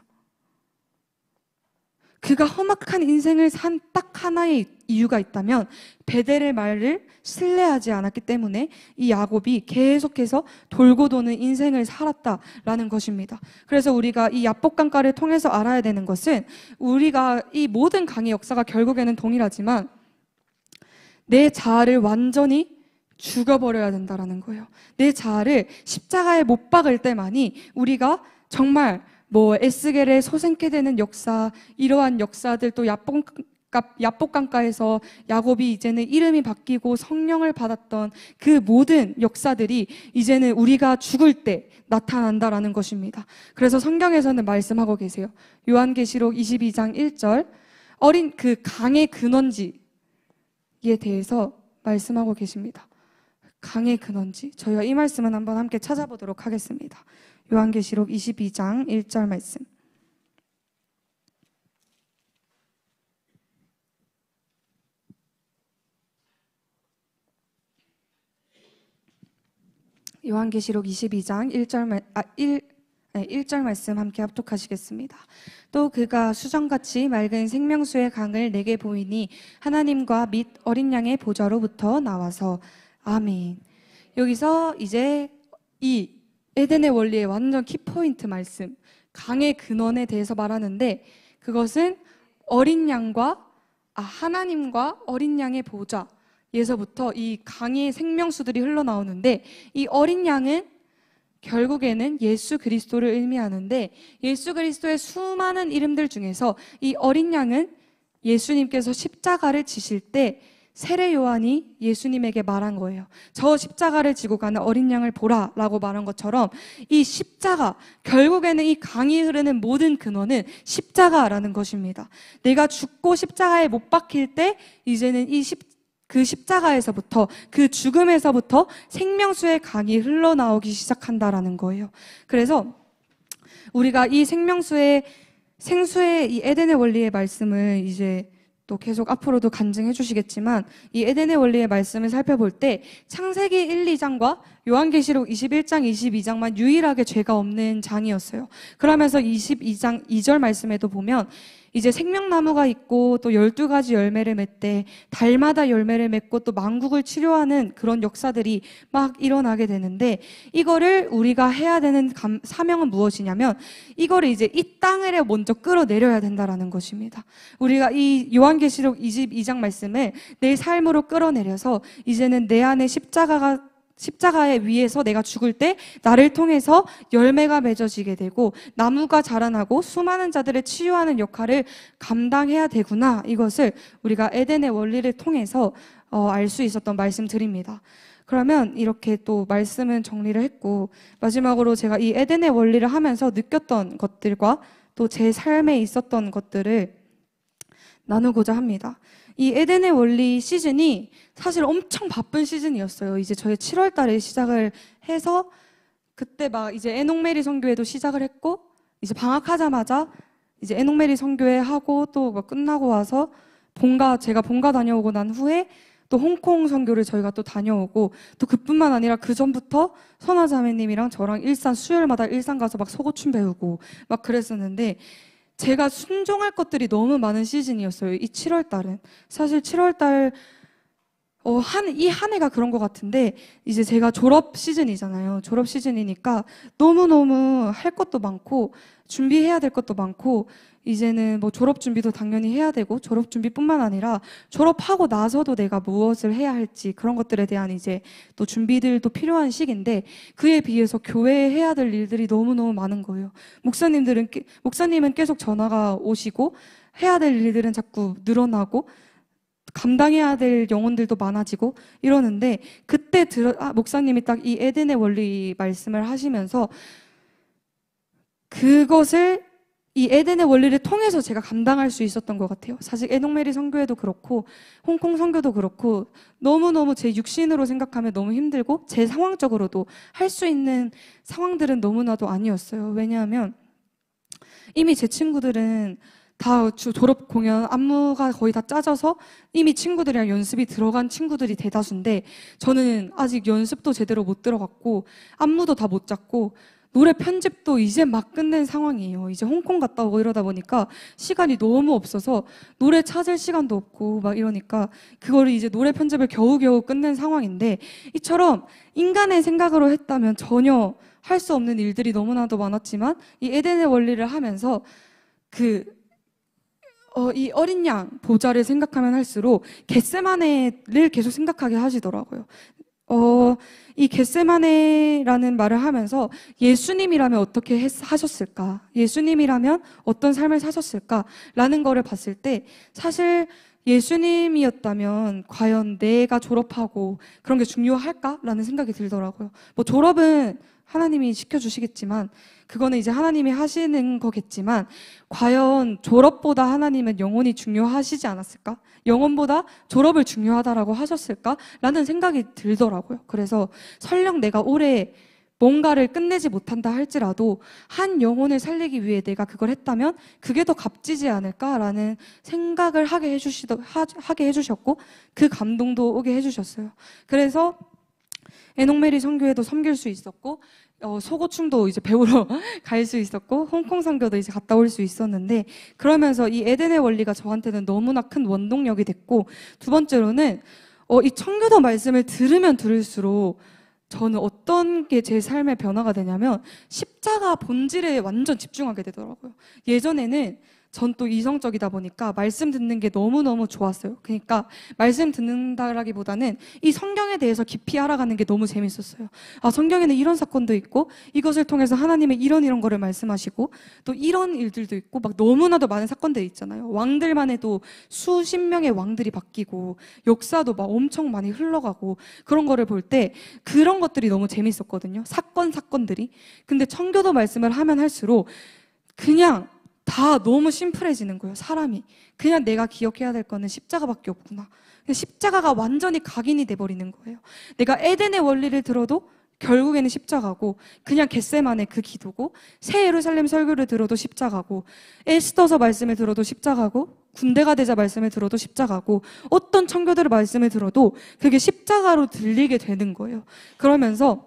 그가 험악한 인생을 산 딱 하나의 이유가 있다면 베델의 말을 신뢰하지 않았기 때문에 이 야곱이 계속해서 돌고 도는 인생을 살았다라는 것입니다. 그래서 우리가 이 야복강가를 통해서 알아야 되는 것은, 우리가 이 모든 강의 역사가 결국에는 동일하지만 내 자아를 완전히 죽여버려야 된다라는 거예요. 내 자아를 십자가에 못 박을 때만이 우리가 정말 에스겔의 소생케 되는 역사, 이러한 역사들, 또 야복강가에서 야곱이 이제는 이름이 바뀌고 성령을 받았던 그 모든 역사들이 이제는 우리가 죽을 때 나타난다라는 것입니다. 그래서 성경에서는 말씀하고 계세요. 요한계시록 22장 1절 어린 그 강의 근원지에 대해서 말씀하고 계십니다. 강의 근원지. 저희가 이 말씀은 한번 함께 찾아보도록 하겠습니다. 요한계시록 22장 1절 말씀. 요한계시록 22장 1절 말씀 함께 합독하시겠습니다. 또 그가 수정같이 맑은 생명수의 강을 내게 보이니 하나님과 및 어린 양의 보좌로부터 나와서. 아멘. 여기서 이제 이 에덴의 원리의 완전 키포인트 말씀, 강의 근원에 대해서 말하는데, 그것은 어린 양과 하나님과 어린 양의 보좌에서부터 이 강의 생명수들이 흘러나오는데, 이 어린 양은 결국에는 예수 그리스도를 의미하는데, 예수 그리스도의 수많은 이름들 중에서 이 어린 양은 예수님께서 십자가를 지실 때 세례 요한이 예수님에게 말한 거예요. 저 십자가를 지고 가는 어린 양을 보라 라고 말한 것처럼, 이 십자가, 결국에는 이 강이 흐르는 모든 근원은 십자가라는 것입니다. 내가 죽고 십자가에 못 박힐 때 이제는 그 십자가에서부터, 그 죽음에서부터 생명수의 강이 흘러나오기 시작한다라는 거예요. 그래서 우리가 이 생수의 이 에덴의 원리의 말씀을 이제 또 계속 앞으로도 간증해 주시겠지만, 이 에덴의 원리의 말씀을 살펴볼 때 창세기 1, 2장과 요한계시록 21장, 22장만 유일하게 죄가 없는 장이었어요. 그러면서 22장 2절 말씀에도 보면 이제 생명나무가 있고 또 12가지 열매를 맺되 달마다 열매를 맺고 또 만국을 치료하는 그런 역사들이 막 일어나게 되는데, 이거를 우리가 해야 되는 사명은 무엇이냐면, 이거를 이제 이 땅에 먼저 끌어내려야 된다라는 것입니다. 우리가 이 요한계시록 22장 말씀을 내 삶으로 끌어내려서 이제는 내 안에 십자가의 위에서 내가 죽을 때 나를 통해서 열매가 맺어지게 되고 나무가 자라나고 수많은 자들을 치유하는 역할을 감당해야 되구나, 이것을 우리가 에덴의 원리를 통해서 알 수 있었던 말씀드립니다. 그러면 이렇게 또 말씀은 정리를 했고, 마지막으로 제가 이 에덴의 원리를 하면서 느꼈던 것들과 또 제 삶에 있었던 것들을 나누고자 합니다. 이 에덴의 원리 시즌이 사실 엄청 바쁜 시즌이었어요. 이제 저희 7월 달에 시작을 해서 그때 막 이제 에녹메리 선교회도 시작을 했고, 이제 방학하자마자 이제 에녹메리 선교회 하고 또 막 끝나고 와서 제가 본가 다녀오고 난 후에 또 홍콩 선교를 저희가 또 다녀오고, 또 그뿐만 아니라 그 전부터 선화자매님이랑 저랑 수요일마다 일산 가서 막 속옷춤 배우고 막 그랬었는데, 제가 순종할 것들이 너무 많은 시즌이었어요. 이 7월 달은. 사실 7월 달 이 한 해가 그런 것 같은데, 이제 제가 졸업 시즌이잖아요. 졸업 시즌이니까 너무너무 할 것도 많고 준비해야 될 것도 많고, 이제는 뭐 졸업 준비도 당연히 해야 되고, 졸업 준비뿐만 아니라 졸업하고 나서도 내가 무엇을 해야 할지 그런 것들에 대한 이제 또 준비들도 필요한 시기인데, 그에 비해서 교회에 해야 될 일들이 너무너무 많은 거예요. 목사님은 계속 전화가 오시고 해야 될 일들은 자꾸 늘어나고 감당해야 될 영혼들도 많아지고 이러는데, 그때 목사님이 딱 이 에덴의 원리 말씀을 하시면서 그것을 이 에덴의 원리를 통해서 제가 감당할 수 있었던 것 같아요. 사실 에녹메리 선교회도 그렇고 홍콩 선교도 그렇고 너무너무 제 육신으로 생각하면 너무 힘들고 제 상황적으로도 할 수 있는 상황들은 너무나도 아니었어요. 왜냐하면 이미 제 친구들은 다 졸업 공연 안무가 거의 다 짜져서 이미 친구들이랑 연습이 들어간 친구들이 대다수인데, 저는 아직 연습도 제대로 못 들어갔고 안무도 다 못 짰고 노래 편집도 이제 막 끝낸 상황이에요. 이제 홍콩 갔다 오고 이러다 보니까 시간이 너무 없어서 노래 찾을 시간도 없고 막 이러니까 그거를 이제 노래 편집을 겨우겨우 끝낸 상황인데, 이처럼 인간의 생각으로 했다면 전혀 할 수 없는 일들이 너무나도 많았지만, 이 에덴의 원리를 하면서 이 어린 양 보좌를 생각하면 할수록 겟세마네를 계속 생각하게 하시더라고요. 이 겟세마네라는 말을 하면서 예수님이라면 어떻게 하셨을까? 예수님이라면 어떤 삶을 사셨을까?라는 거를 봤을 때, 사실 예수님이었다면 과연 내가 졸업하고 그런 게 중요할까? 라는 생각이 들더라고요. 뭐 졸업은 하나님이 시켜주시겠지만, 그거는 이제 하나님이 하시는 거겠지만, 과연 졸업보다 하나님은 영혼이 중요하시지 않았을까? 영혼보다 졸업을 중요하다라고 하셨을까? 라는 생각이 들더라고요. 그래서 설령 내가 올해 뭔가를 끝내지 못한다 할지라도 한 영혼을 살리기 위해 내가 그걸 했다면 그게 더 값지지 않을까라는 생각을 하게 해주셨고, 그 감동도 오게 해주셨어요. 그래서 에녹메리 선교회도 섬길 수 있었고, 속옷춤도 이제 배우러 갈 수 있었고, 홍콩 선교도 이제 갔다 올 수 있었는데, 그러면서 이 에덴의 원리가 저한테는 너무나 큰 원동력이 됐고, 두 번째로는 이 청교도 말씀을 들으면 들을수록 저는 어떤 게 제 삶의 변화가 되냐면 십자가 본질에 완전 집중하게 되더라고요. 예전에는 전 또 이성적이다 보니까 말씀 듣는 게 너무너무 좋았어요. 그러니까 말씀 듣는다라기보다는 이 성경에 대해서 깊이 알아가는 게 너무 재밌었어요. 아, 성경에는 이런 사건도 있고 이것을 통해서 하나님의 이런 거를 말씀하시고 또 이런 일들도 있고 막 너무나도 많은 사건들이 있잖아요. 왕들만 해도 수십 명의 왕들이 바뀌고 역사도 막 엄청 많이 흘러가고 그런 거를 볼 때 그런 것들이 너무 재밌었거든요. 사건들이. 근데 청교도 말씀을 하면 할수록 그냥 다 너무 심플해지는 거예요. 사람이 그냥 내가 기억해야 될 거는 십자가밖에 없구나. 십자가가 완전히 각인이 돼버리는 거예요. 내가 에덴의 원리를 들어도 결국에는 십자가고, 그냥 겟세마네 그 기도고, 새 예루살렘 설교를 들어도 십자가고, 에스더서 말씀을 들어도 십자가고, 군대가 되자 말씀을 들어도 십자가고, 어떤 청교도의 말씀을 들어도 그게 십자가로 들리게 되는 거예요. 그러면서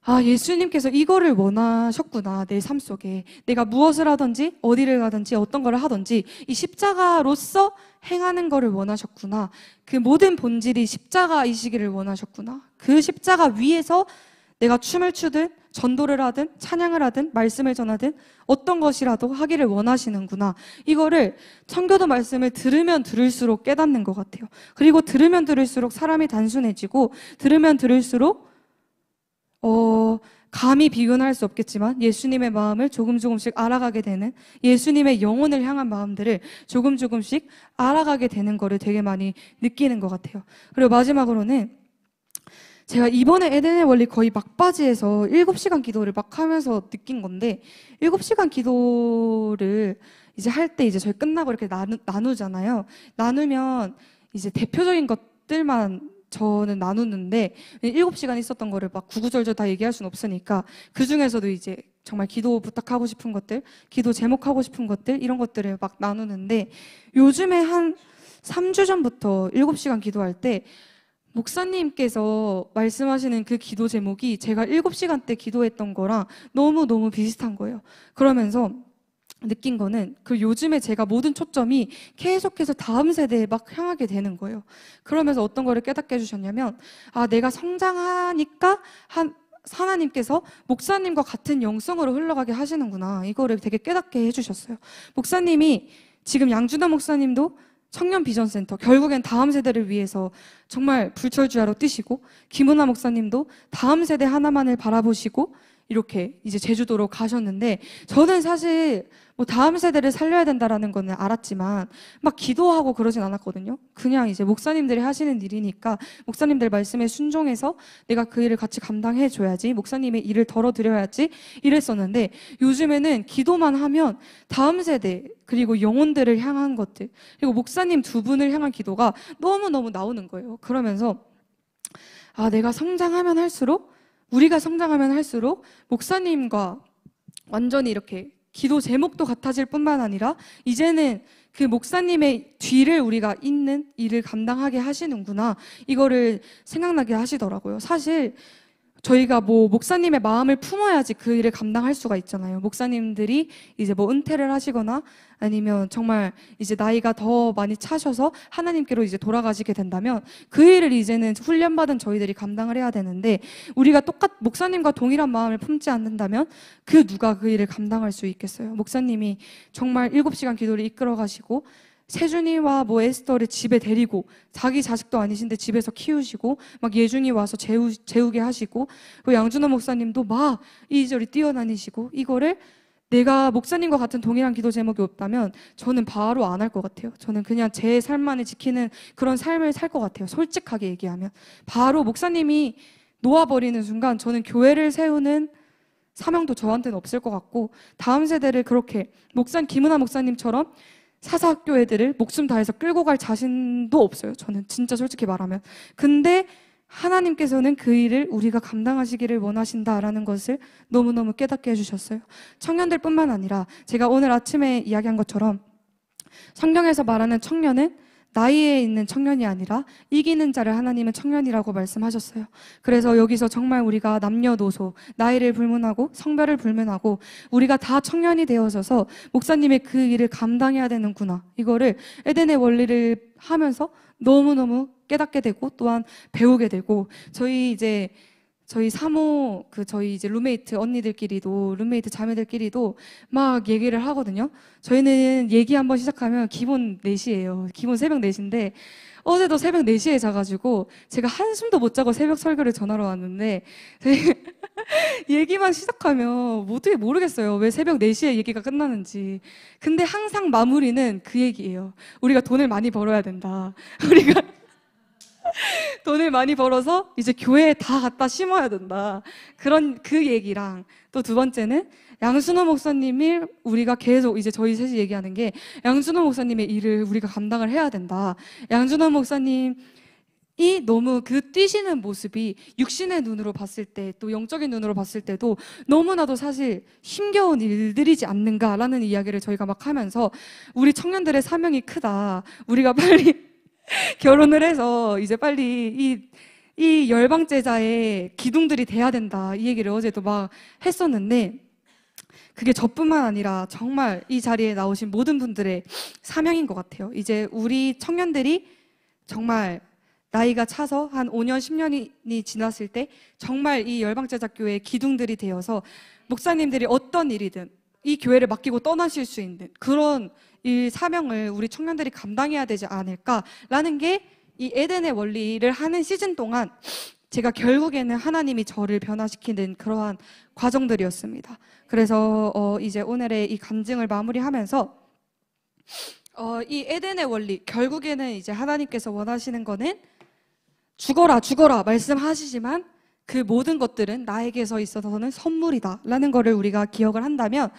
아, 예수님께서 이거를 원하셨구나. 내 삶 속에 내가 무엇을 하든지 어디를 가든지 어떤 걸 하든지 이 십자가로서 행하는 거를 원하셨구나. 그 모든 본질이 십자가이시기를 원하셨구나. 그 십자가 위에서 내가 춤을 추든 전도를 하든 찬양을 하든 말씀을 전하든 어떤 것이라도 하기를 원하시는구나. 이거를 청교도 말씀을 들으면 들을수록 깨닫는 것 같아요. 그리고 들으면 들을수록 사람이 단순해지고, 들으면 들을수록 감히 비교는 할 수 없겠지만 예수님의 마음을 조금씩 알아가게 되는, 예수님의 영혼을 향한 마음들을 조금씩 알아가게 되는 거를 되게 많이 느끼는 것 같아요. 그리고 마지막으로는 제가 이번에 에덴의 원리 거의 막바지에서 7시간 기도를 막 하면서 느낀 건데, 7시간 기도를 이제 할 때 이제 저희 끝나고 이렇게 나누잖아요. 나누면 이제 대표적인 것들만 저는 나누는데 7시간 있었던 거를 막 구구절절 다 얘기할 수는 없으니까 그 중에서도 이제 정말 기도 부탁하고 싶은 것들, 기도 제목하고 싶은 것들, 이런 것들을 막 나누는데, 요즘에 한 3주 전부터 7시간 기도할 때 목사님께서 말씀하시는 그 기도 제목이 제가 7시간 때 기도했던 거랑 너무너무 비슷한 거예요. 그러면서 느낀 거는 그 요즘에 제가 모든 초점이 계속해서 다음 세대에 막 향하게 되는 거예요. 그러면서 어떤 거를 깨닫게 해주셨냐면, 아, 내가 성장하니까 하나님께서 목사님과 같은 영성으로 흘러가게 하시는구나. 이거를 되게 깨닫게 해주셨어요. 목사님이 지금 양준호 목사님도 청년 비전센터, 결국엔 다음 세대를 위해서 정말 불철주야로 뛰시고, 김은하 목사님도 다음 세대 하나만을 바라보시고 이렇게 이제 제주도로 가셨는데, 저는 사실 뭐 다음 세대를 살려야 된다라는 거는 알았지만 막 기도하고 그러진 않았거든요. 그냥 이제 목사님들이 하시는 일이니까 목사님들 말씀에 순종해서 내가 그 일을 같이 감당해 줘야지, 목사님의 일을 덜어드려야지 이랬었는데, 요즘에는 기도만 하면 다음 세대 그리고 영혼들을 향한 것들, 그리고 목사님 두 분을 향한 기도가 너무너무 나오는 거예요. 그러면서 아, 내가 성장하면 할수록, 우리가 성장하면 할수록 목사님과 완전히 이렇게 기도 제목도 같아질 뿐만 아니라 이제는 그 목사님의 뒤를 우리가 잇는 일을 감당하게 하시는구나, 이거를 생각나게 하시더라고요. 사실 저희가 뭐 목사님의 마음을 품어야지 그 일을 감당할 수가 있잖아요. 목사님들이 이제 뭐 은퇴를 하시거나 아니면 정말 이제 나이가 더 많이 차셔서 하나님께로 이제 돌아가시게 된다면 그 일을 이제는 훈련받은 저희들이 감당을 해야 되는데, 우리가 목사님과 동일한 마음을 품지 않는다면 그 누가 그 일을 감당할 수 있겠어요? 목사님이 정말 7시간 기도를 이끌어 가시고 세준이와 뭐 에스더를 집에 데리고, 자기 자식도 아니신데 집에서 키우시고, 막 예준이 와서 재우게 하시고, 그 양준호 목사님도 막 이리저리 뛰어다니시고, 이거를 내가 목사님과 같은 동일한 기도 제목이 없다면 저는 바로 안 할 것 같아요. 저는 그냥 제 삶만을 지키는 그런 삶을 살 것 같아요. 솔직하게 얘기하면. 바로 목사님이 놓아버리는 순간 저는 교회를 세우는 사명도 저한테는 없을 것 같고, 다음 세대를 그렇게 김은하 목사님처럼 사사학교 애들을 목숨 다해서 끌고 갈 자신도 없어요. 저는 진짜 솔직히 말하면. 근데 하나님께서는 그 일을 우리가 감당하시기를 원하신다라는 것을 너무너무 깨닫게 해주셨어요. 청년들뿐만 아니라 제가 오늘 아침에 이야기한 것처럼 성경에서 말하는 청년은 나이에 있는 청년이 아니라 이기는 자를 하나님은 청년이라고 말씀하셨어요. 그래서 여기서 정말 우리가 남녀노소, 나이를 불문하고 성별을 불문하고 우리가 다 청년이 되어져서 목사님의 그 일을 감당해야 되는구나, 이거를 에덴의 원리를 하면서 너무너무 깨닫게 되고 또한 배우게 되고, 저희 사모 저희 이제 룸메이트 언니들끼리도 룸메이트 자매들끼리도 막 얘기를 하거든요. 저희는 얘기 한번 시작하면 기본 4시예요. 기본 새벽 4시인데 어제도 새벽 4시에 자가지고 제가 한숨도 못 자고 새벽 설교를 전하러 왔는데 얘기만 시작하면 어떻게 모르겠어요. 왜 새벽 4시에 얘기가 끝나는지. 근데 항상 마무리는 그 얘기예요. 우리가 돈을 많이 벌어야 된다. 우리가 돈을 많이 벌어서 이제 교회에 다 갖다 심어야 된다. 그 얘기랑 또 두 번째는 양순호 목사님이 우리가 계속 이제 저희 셋이 얘기하는 게 양순호 목사님의 일을 우리가 감당을 해야 된다. 양순호 목사님이 너무 그 뛰시는 모습이 육신의 눈으로 봤을 때 또 영적인 눈으로 봤을 때도 너무나도 사실 힘겨운 일들이지 않는가라는 이야기를 저희가 막 하면서 우리 청년들의 사명이 크다. 우리가 빨리 결혼을 해서 이제 빨리 이 열방제자의 기둥들이 돼야 된다. 이 얘기를 어제도 막 했었는데 그게 저뿐만 아니라 정말 이 자리에 나오신 모든 분들의 사명인 것 같아요. 이제 우리 청년들이 정말 나이가 차서 한 5년, 10년이 지났을 때 정말 이 열방제자교회의 기둥들이 되어서 목사님들이 어떤 일이든 이 교회를 맡기고 떠나실 수 있는 그런 이 사명을 우리 청년들이 감당해야 되지 않을까라는 게 이 에덴의 원리를 하는 시즌 동안 제가 결국에는 하나님이 저를 변화시키는 그러한 과정들이었습니다. 그래서 이제 오늘의 이 간증을 마무리하면서 이 에덴의 원리 결국에는 이제 하나님께서 원하시는 거는 죽어라 죽어라 말씀하시지만 그 모든 것들은 나에게서 있어서는 선물이다 라는 거를 우리가 기억을 한다면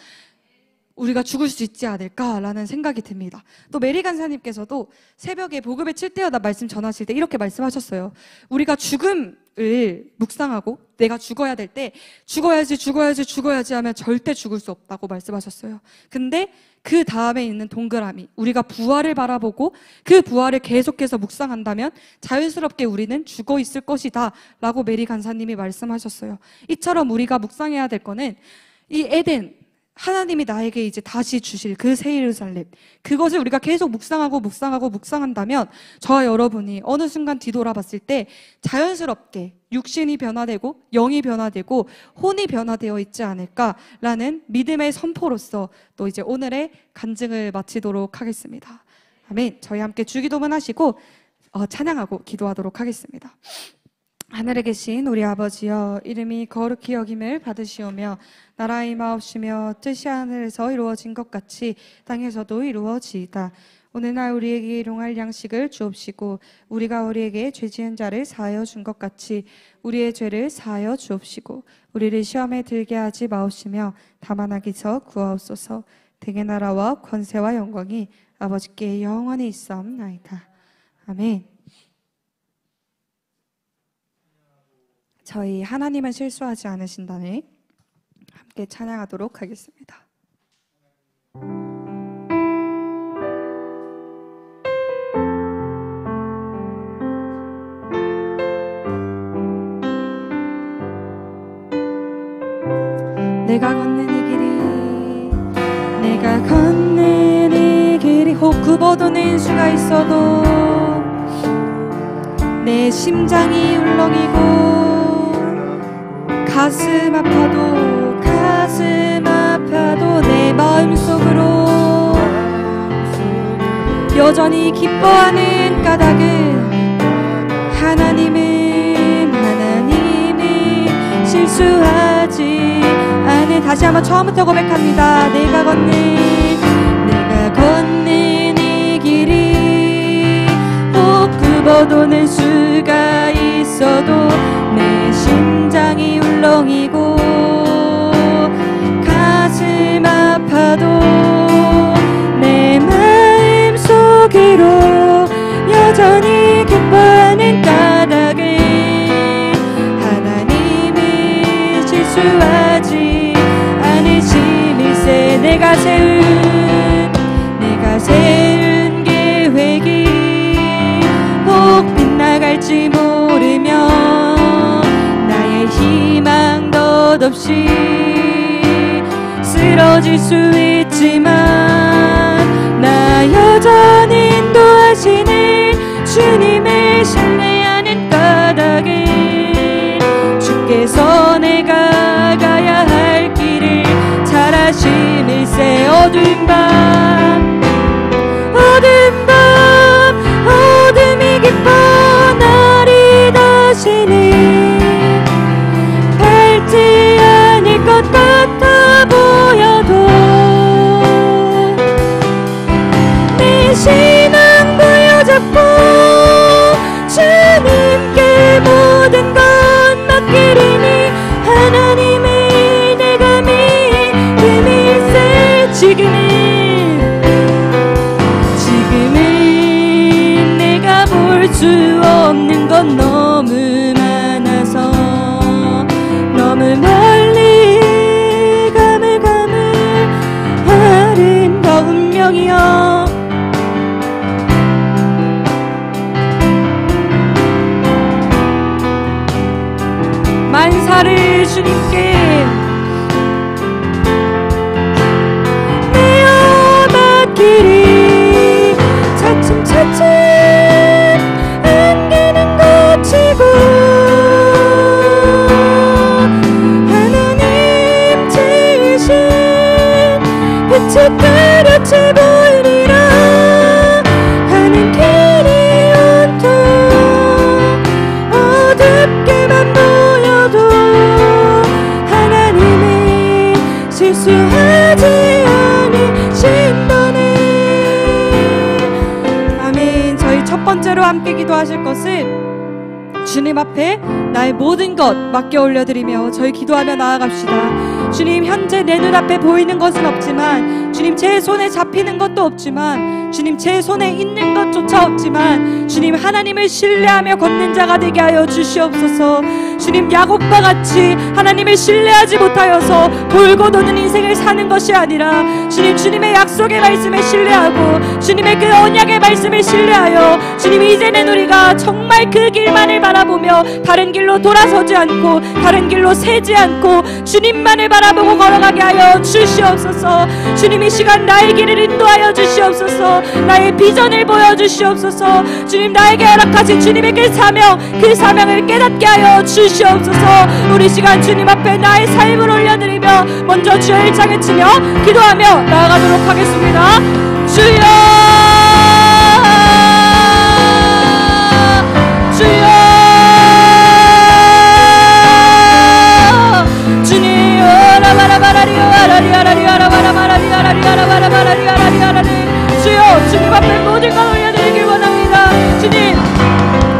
우리가 죽을 수 있지 않을까라는 생각이 듭니다. 또 메리 간사님께서도 새벽에 복음의 7대여다 말씀 전하실 때 이렇게 말씀하셨어요. 우리가 죽음을 묵상하고 내가 죽어야 될 때 죽어야지 하면 절대 죽을 수 없다고 말씀하셨어요. 근데 그 다음에 있는 동그라미, 우리가 부활을 바라보고 그 부활을 계속해서 묵상한다면 자연스럽게 우리는 죽어 있을 것이다 라고 메리 간사님이 말씀하셨어요. 이처럼 우리가 묵상해야 될 거는 이 에덴, 하나님이 나에게 이제 다시 주실 그 새 예루살렘, 그것을 우리가 계속 묵상한다면 저와 여러분이 어느 순간 뒤돌아봤을 때 자연스럽게 육신이 변화되고 영이 변화되고 혼이 변화되어 있지 않을까라는 믿음의 선포로서 또 이제 오늘의 간증을 마치도록 하겠습니다. 아멘. 저희 함께 주기도문 하시고 찬양하고 기도하도록 하겠습니다. 하늘에 계신 우리 아버지여, 이름이 거룩히 여김을 받으시오며 나라의 임하옵시며 뜻이 하늘에서 이루어진 것 같이 땅에서도 이루어지이다. 오늘날 우리에게 일용할 양식을 주옵시고 우리가 우리에게 죄 지은 자를 사하여 준 것 같이 우리의 죄를 사하여 주옵시고 우리를 시험에 들게 하지 마옵시며 다만 악에서 구하옵소서. 대개 나라와 권세와 영광이 아버지께 영원히 있사옵나이다. 아멘. 저희 하나님은 실수하지 않으신다네 함께 찬양하도록 하겠습니다. 내가 걷는 이 길이 혹 굽어도는 수가 있어도 내 심장이 울렁이고 가슴 아파도 내 마음속으로 여전히 기뻐하는 까닭은 하나님은 실수하지 않은. 다시 한번 처음부터 고백합니다. 내가 걷는 이 길이 혹 굽어도는 수가 있어도 내 심장이 울렁이고 가슴 아파도 내 마음 속으로 여전히 기뻐하는 까닭은 하나님은 실수하지 않으심일세. 내가 세운 계획이 혹 빗나갈지 모르며 나의 희망 덧없이 쓰러질 수 있지만 나 여전히 인도하시는 주님을 신뢰하는 까닭은 주께서 일세 어두운 밤 어둠이 깊어 날이 다시는 밝지 않을 것 같아 보여도 내 신앙 부여잡고 주님께 모든 것 맡기리니 하나님을 내가 믿음일세. 지금은 내가 볼 수 없는 건 너무 많아서 너무 멀리 가물가물 아름다운 명이여 만사를 주님께 내어 맡기리. 차츰차츰 안개는 걷히고 하나님 지으신 빛이 뚜렷이 보이리라. 가는 길이 온통 어둡게만 보여도 하나님은 실수하지 않으신다네. 아멘. 저희 첫 번째로 함께 기도하실 것은 주님 앞에 나의 모든 것 맡겨 올려드리며 저희 기도하며 나아갑시다. 주님, 현재 내 눈앞에 보이는 것은 없지만, 주님 제 손에 잡히는 것도 없지만, 주님 제 손에 있는 것조차 없지만 주님 하나님을 신뢰하며 걷는 자가 되게 하여 주시옵소서. 주님, 야곱과 같이 하나님을 신뢰하지 못하여서 돌고 도는 인생을 사는 것이 아니라 주님, 주님의 약속의 말씀을 신뢰하고 주님의 그 언약의 말씀을 신뢰하여 주님, 이제는 우리가 정말 그 길만을 바라보며 다른 길로 돌아서지 않고 다른 길로 새지 않고 주님만을 바라보고 걸어가게 하여 주시옵소서. 주님, 이 시간 나의 길을 인도하여 주시옵소서. 나의 비전을 보여주시옵소서. 주님, 나에게 허락하신 주님의 그 사명을 깨닫게 하여 주시옵소서. 우리 시간 주님 앞에 나의 삶을 올려드리며 먼저 주여 일창을 치며 기도하며 나아가도록 하겠습니다. 주여, 주여, 주님, 주여, 주님 앞에 모든 걸 올려드리길 원합니다. 주님,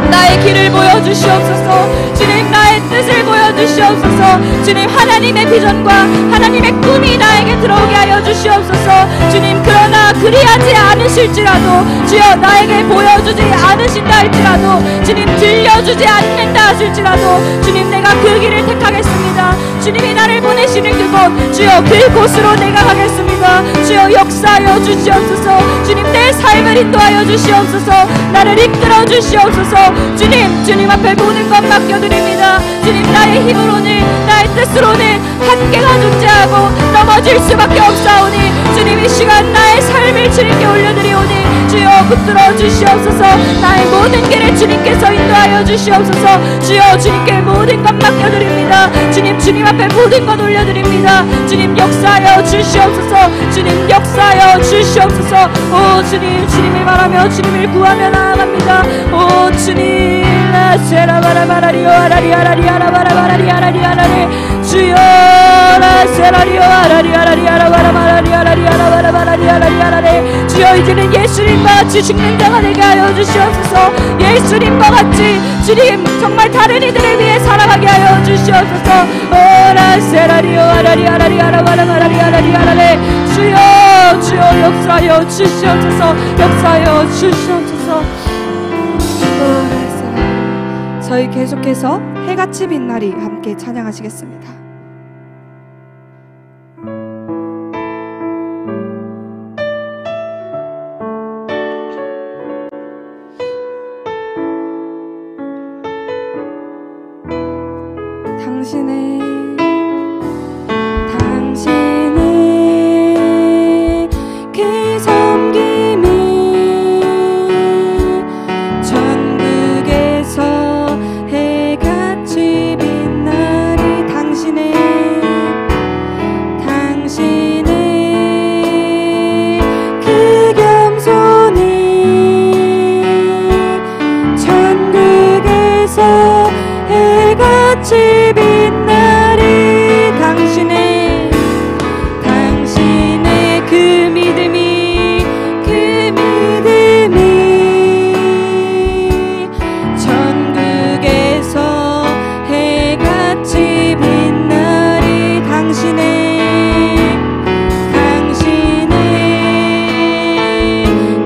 나의 길을 보여주시옵소서. 주님, 나의 뜻을 보여주시옵소서. 주님, 하나님의 비전과 하나님의 꿈이 나에게 들어오게 하여 주시옵소서. 주님, 그러나 그리하지 않으실지라도 주여 나에게 보여주지 않으신다 할지라도 주님, 들려주지 않는다 하실지라도 주님, 내가 그 길을 택하겠습니다. 주님이 나를 보내시는 그곳, 주여 그곳으로 내가 가겠습니다. 주여 역사하여 주시옵소서. 주님, 내 삶을 인도하여 주시옵소서. 나를 이끌어 주시옵소서. 주님, 주님 앞에 모든 것 맡겨드립니다. 주님, 나의 힘으로는 나의 뜻으로는 한계가 존재하고 넘어질 수밖에 없사오니 주님, 이 시간 나의 삶을 주님께 올려드리오니 주여 붙들어 주시옵소서. 나의 모든 길을 주님께서 인도하여 주시옵소서. 주여, 주님께 모든 것 맡겨드립니다. 주님, 주님 앞에 모든 것 올려드립니다. 주님, 역사하여 주시옵소서. 주님, 역사하여 주시옵소서. 오 주님, 주님을 바라며 주님을 구하며 나아갑니다. 오 주님, 라세라바라바라리오 아라리아라리아라바라바라리아라리아라리 주여, 라세라리오 아라리아라리아라바라리아라바라바라리아라리아라리 주여, 이제는 예수님과 같이 죽는 자가 되게 하여 주시옵소서. 예수님과 같이 주님, 정말 다른 이들을 위해 살아가게 하여 주시옵소서. 오 라세라리오 아라리아라리아라바라바라리아라리아라리 주여, 주여 역사하여 주시옵소서. 역사하여 주시옵소서. 저희 계속해서 해같이 빛나리 함께 찬양하시겠습니다. 당신의 그 섬김이 전국에서 해같이 빛나리. 당신의 해같이 빛나리 당신의 그 믿음이 천국에서 해같이 빛나리 당신의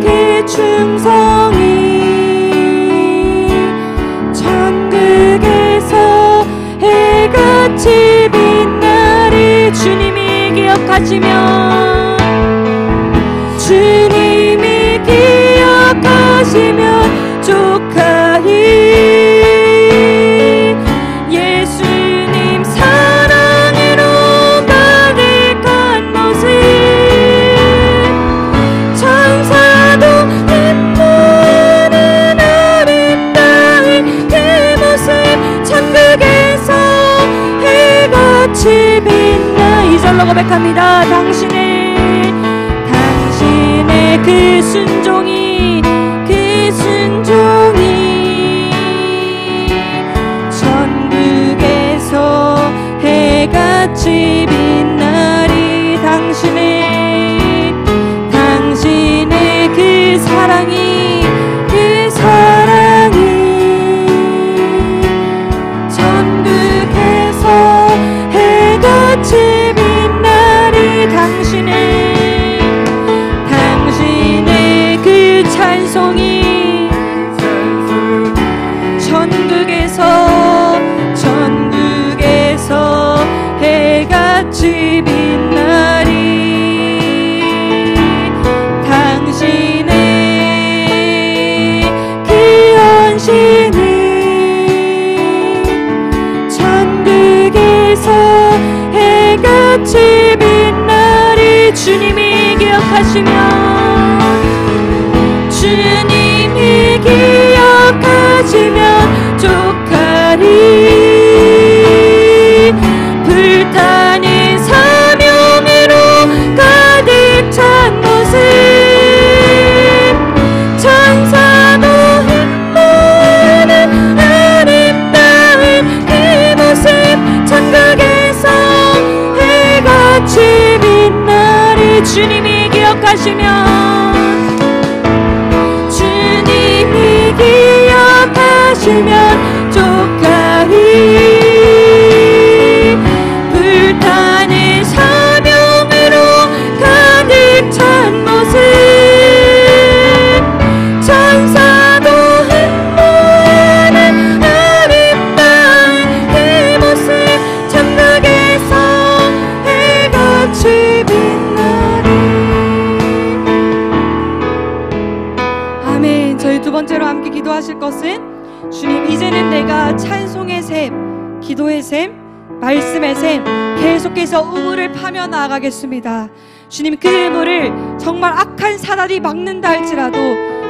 그 충성이 천국에서 해같이 빛나리 주님이 기억하시면 족하리 예수님 사랑으로 가득한 모습 천사도 눈물은 아름다운 그 모습 천국에서 해같이 빛나 이절로 고백합니다. 당신의 그 순종이 천국에서 해같이 빛나리 당신의 그 사랑이 천국에서 해같이 빛나리 당신의 그 찬송이 천국에서 해같이 빛나리 당신의 그 헌신이 천국에서 해같이 빛나리 주님이 기억하시면 족하리 불타는 사명으로 가득 찬 모습 천사도 흠모하는 아름다운 그 모습 천국에서 해같이 빛나리 주님이 기억하시면 족하리 불타는 사명으로 가득 찬 모습 천사도 흠모하는 아름다운 그 모습 천국에서 해같이 빛나리 아멘. 저희 두 번째로 함께 기도하실 것은 주님 이제는 내가 찬송의 샘, 기도의 샘, 말씀의 샘 계속해서 우물을 파며 나아가겠습니다. 주님 그 우물을 정말 악한 사단이 막는다 할지라도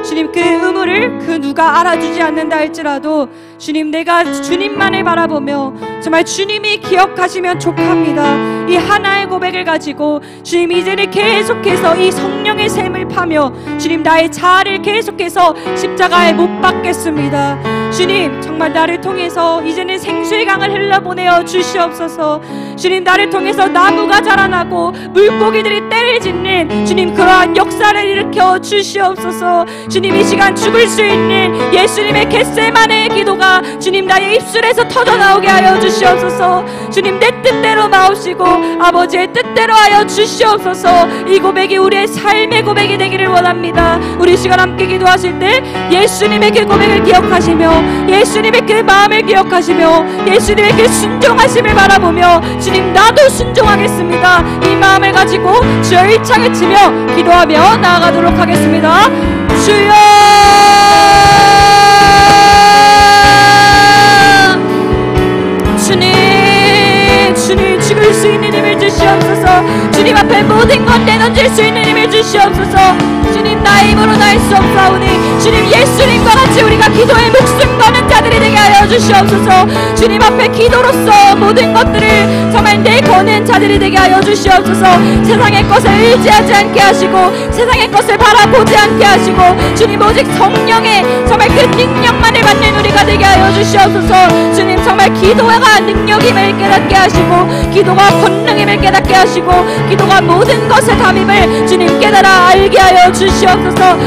주님 그 우물을 그 누가 알아주지 않는다 할지라도 주님 내가 주님만을 바라보며 정말 주님이 기억하시면 족합니다. 이 하나의 고백을 가지고 주님 이제는 계속해서 이 성령의 샘을 파며 주님 나의 자아를 계속해서 십자가에 못 박겠습니다. 주님 정말 나를 통해서 이제는 생수의 강을 흘러보내어 주시옵소서. 주님 나를 통해서 나무가 자라나고 물고기들이 떼를 짓는 주님 그러한 역사를 일으켜 주시옵소서. 주님 이 시간 죽을 수 있는 예수님의 겟세마네의 기도가 주님 나의 입술에서 터져나오게 하여 주시옵소서. 주님 내 뜻대로 마옵시고 아버지의 뜻대로 하여 주시옵소서. 이 고백이 우리의 삶의 고백이 되기를 원합니다. 우리 시간 함께 기도하실 때 예수님의 그 고백을 기억하시며 예수님의 그 마음을 기억하시며 예수님의 그 순종하심을 바라보며 주님 나도 순종하겠습니다. 이 마음을 가지고 주여 일창을 치며 기도하며 나아가도록 하겠습니다. 주여 주님 죽을 수 있는 힘을 주시옵소서. 주님 앞에 모든 것 내던질 수 있는 힘을 주시옵소서. 주님 나의 힘으로 날 수 없사오니 주님 예수님과 같이 우리가 기도에 목숨 거는 자들이 되게 하여 하여 주시옵소서. 주님 앞에 기도로서 모든 것들을 정말 내거는 자들이 되게 하여 주시옵소서. 세상의 것을 의지하지 않게 하시고 세상의 것을 바라보지 않게 하시고 주님 오직 성령의 정말 그 능력만을 받는 우리가 되게 하여 주시옵소서. 주님 정말 기도가 능력임을 깨닫게 하시고 기도가 권능임을 깨닫게 하시고 기도가 모든 것의 답임을 주님 깨달아 알게 하여 주시옵소서.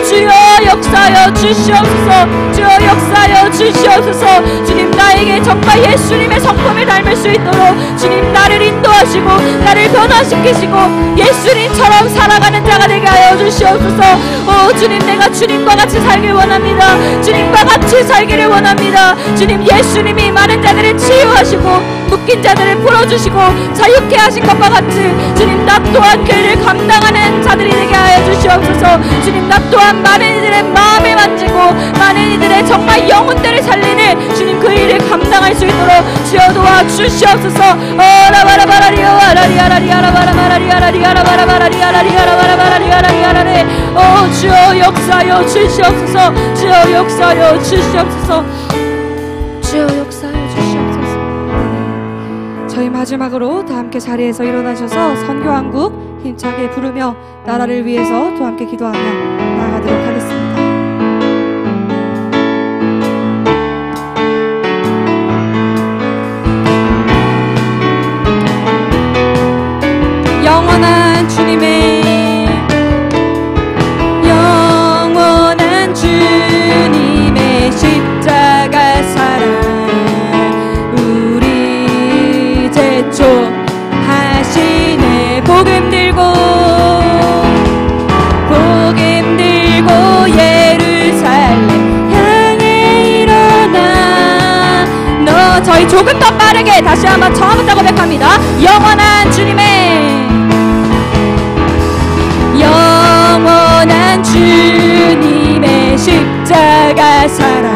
주여 역사하여 주시옵소서. 주여 역사하여 주시옵소서. 주님 나에게 정말 예수님의 성품을 닮을 수 있도록 주님 나를 인도하시고 나를 변화시키시고 예수님처럼 살아가는 자가 되게 하여 주시옵소서. 오 주님 내가 주님과 같이 살길 원합니다. 주님과 같이 살기를 원합니다. 주님 예수님이 많은 자들을 치유하시고 묶인 자들을 풀어주시고 자유케 하신 것과 같이 주님 나 또한 그 일을 감당하는 자들이 되게 하여 주시옵소서. 주님 나 또한 많은 이들의 마음을 만지고 많은 이들의 정말 영혼들을 살리는 주님 그 일을 감당할 수 있도록 주여 도와주시옵소서. 오 주여 역사하여 주시옵소서. 주여 역사하여 주시옵소서. 주여 역사하여 주시옵소서. 저희 마지막으로 다 함께 자리에서 일어나셔서 선교 한국 힘차게 부르며 나라를 위해서 또 함께 기도하며 나아가도록 하겠습니다. 영원한 주님의 십자가 사랑 우리 제초하시네. 복음 들고 예루살렘 향해 일어나. 저희 조금 더 빠르게 다시 한번 처음부터 고백합니다. 영원한 주님의 십자가 사랑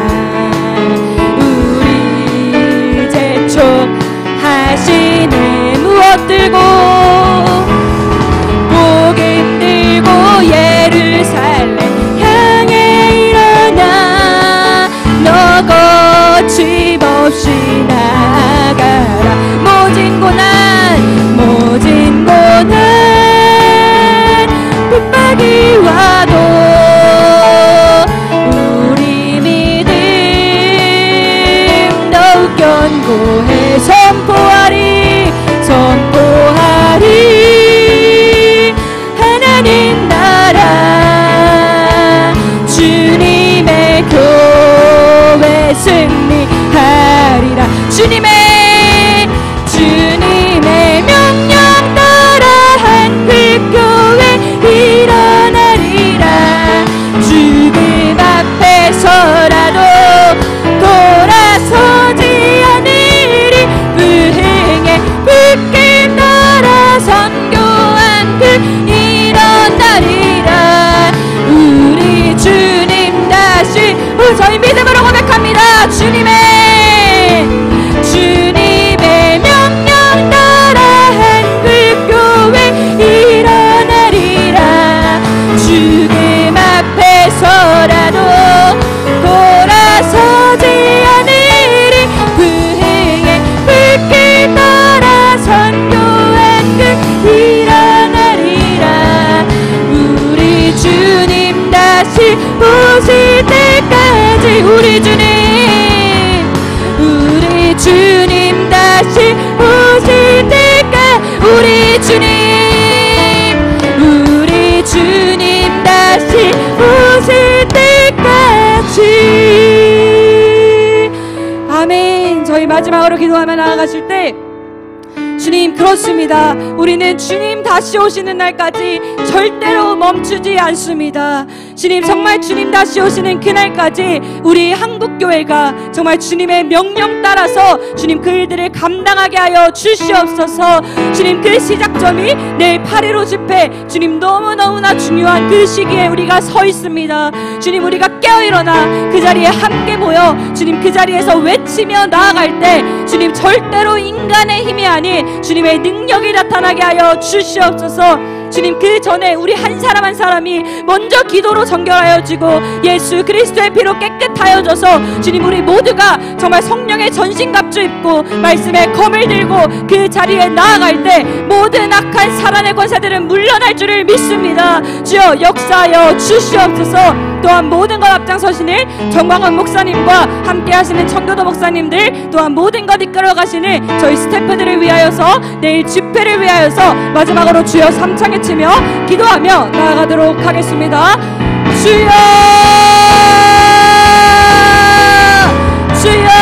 우리 제초하시네. 무엇 들고 복음 들고 예루살렘 향해 일어나. 너 거침없이 나아가라. 모진 고난 핍박이 와도 우리 믿음 더욱 견고해 선포하리 하나님 나라 주님의 교회 승리하리라. 주님의 명령 따라 한글교회 일어나리라. 죽음 앞에서라도 돌아서지 않으리. 불행의 불길 따라 선교한 그 일어나리라. 우리 주님 다시 저희 믿음으로 고백합니다. 주님의 명령 따라 한글교회 일어나리라. 죽음 앞에서라도 돌아서지 않으리. 불행의 불길 따라 선교한 그 일어나리라. 우리 주님 다시 오실 때까지 우리 주님 다시 오실 때까지 우리 주님 다시 오실 때까지. 아멘. 저희 마지막으로 기도하며 나아가실 때 주님 그렇습니다. 우리는 주님 다시 오시는 날까지 절대로 멈추지 않습니다. 주님 정말 주님 다시 오시는 그날까지 우리 한국교회가 정말 주님의 명령 따라서 주님 그 일들을 감당하게 하여 주시옵소서. 주님 그 시작점이 내일 8.15 집회 주님 너무너무나 중요한 그 시기에 우리가 서 있습니다. 주님 우리가 깨어일어나 그 자리에 함께 모여 주님 그 자리에서 외치며 나아갈 때 주님 절대로 인간의 힘이 아닌 주님의 능력이 나타나게 하여 주시옵소서. 주님 그 전에 우리 한 사람 한 사람이 먼저 기도로 정결하여지고 예수 그리스도의 피로 깨끗하여져서 주님 우리 모두가 정말 성령의 전신갑주 입고 말씀의 검을 들고 그 자리에 나아갈 때 모든 악한 사단의 권세들은 물러날 줄을 믿습니다. 주여 역사하여 주시옵소서. 또한 모든 것 앞장서시는 정광훈 목사님과 함께 하시는 청교도 목사님들, 또한 모든 것 이끌어 가시는 저희 스태프들을 위하여서 내일 집회를 위하여서 마지막으로 주여 삼창에 치며 기도하며 나아가도록 하겠습니다. 주여 주여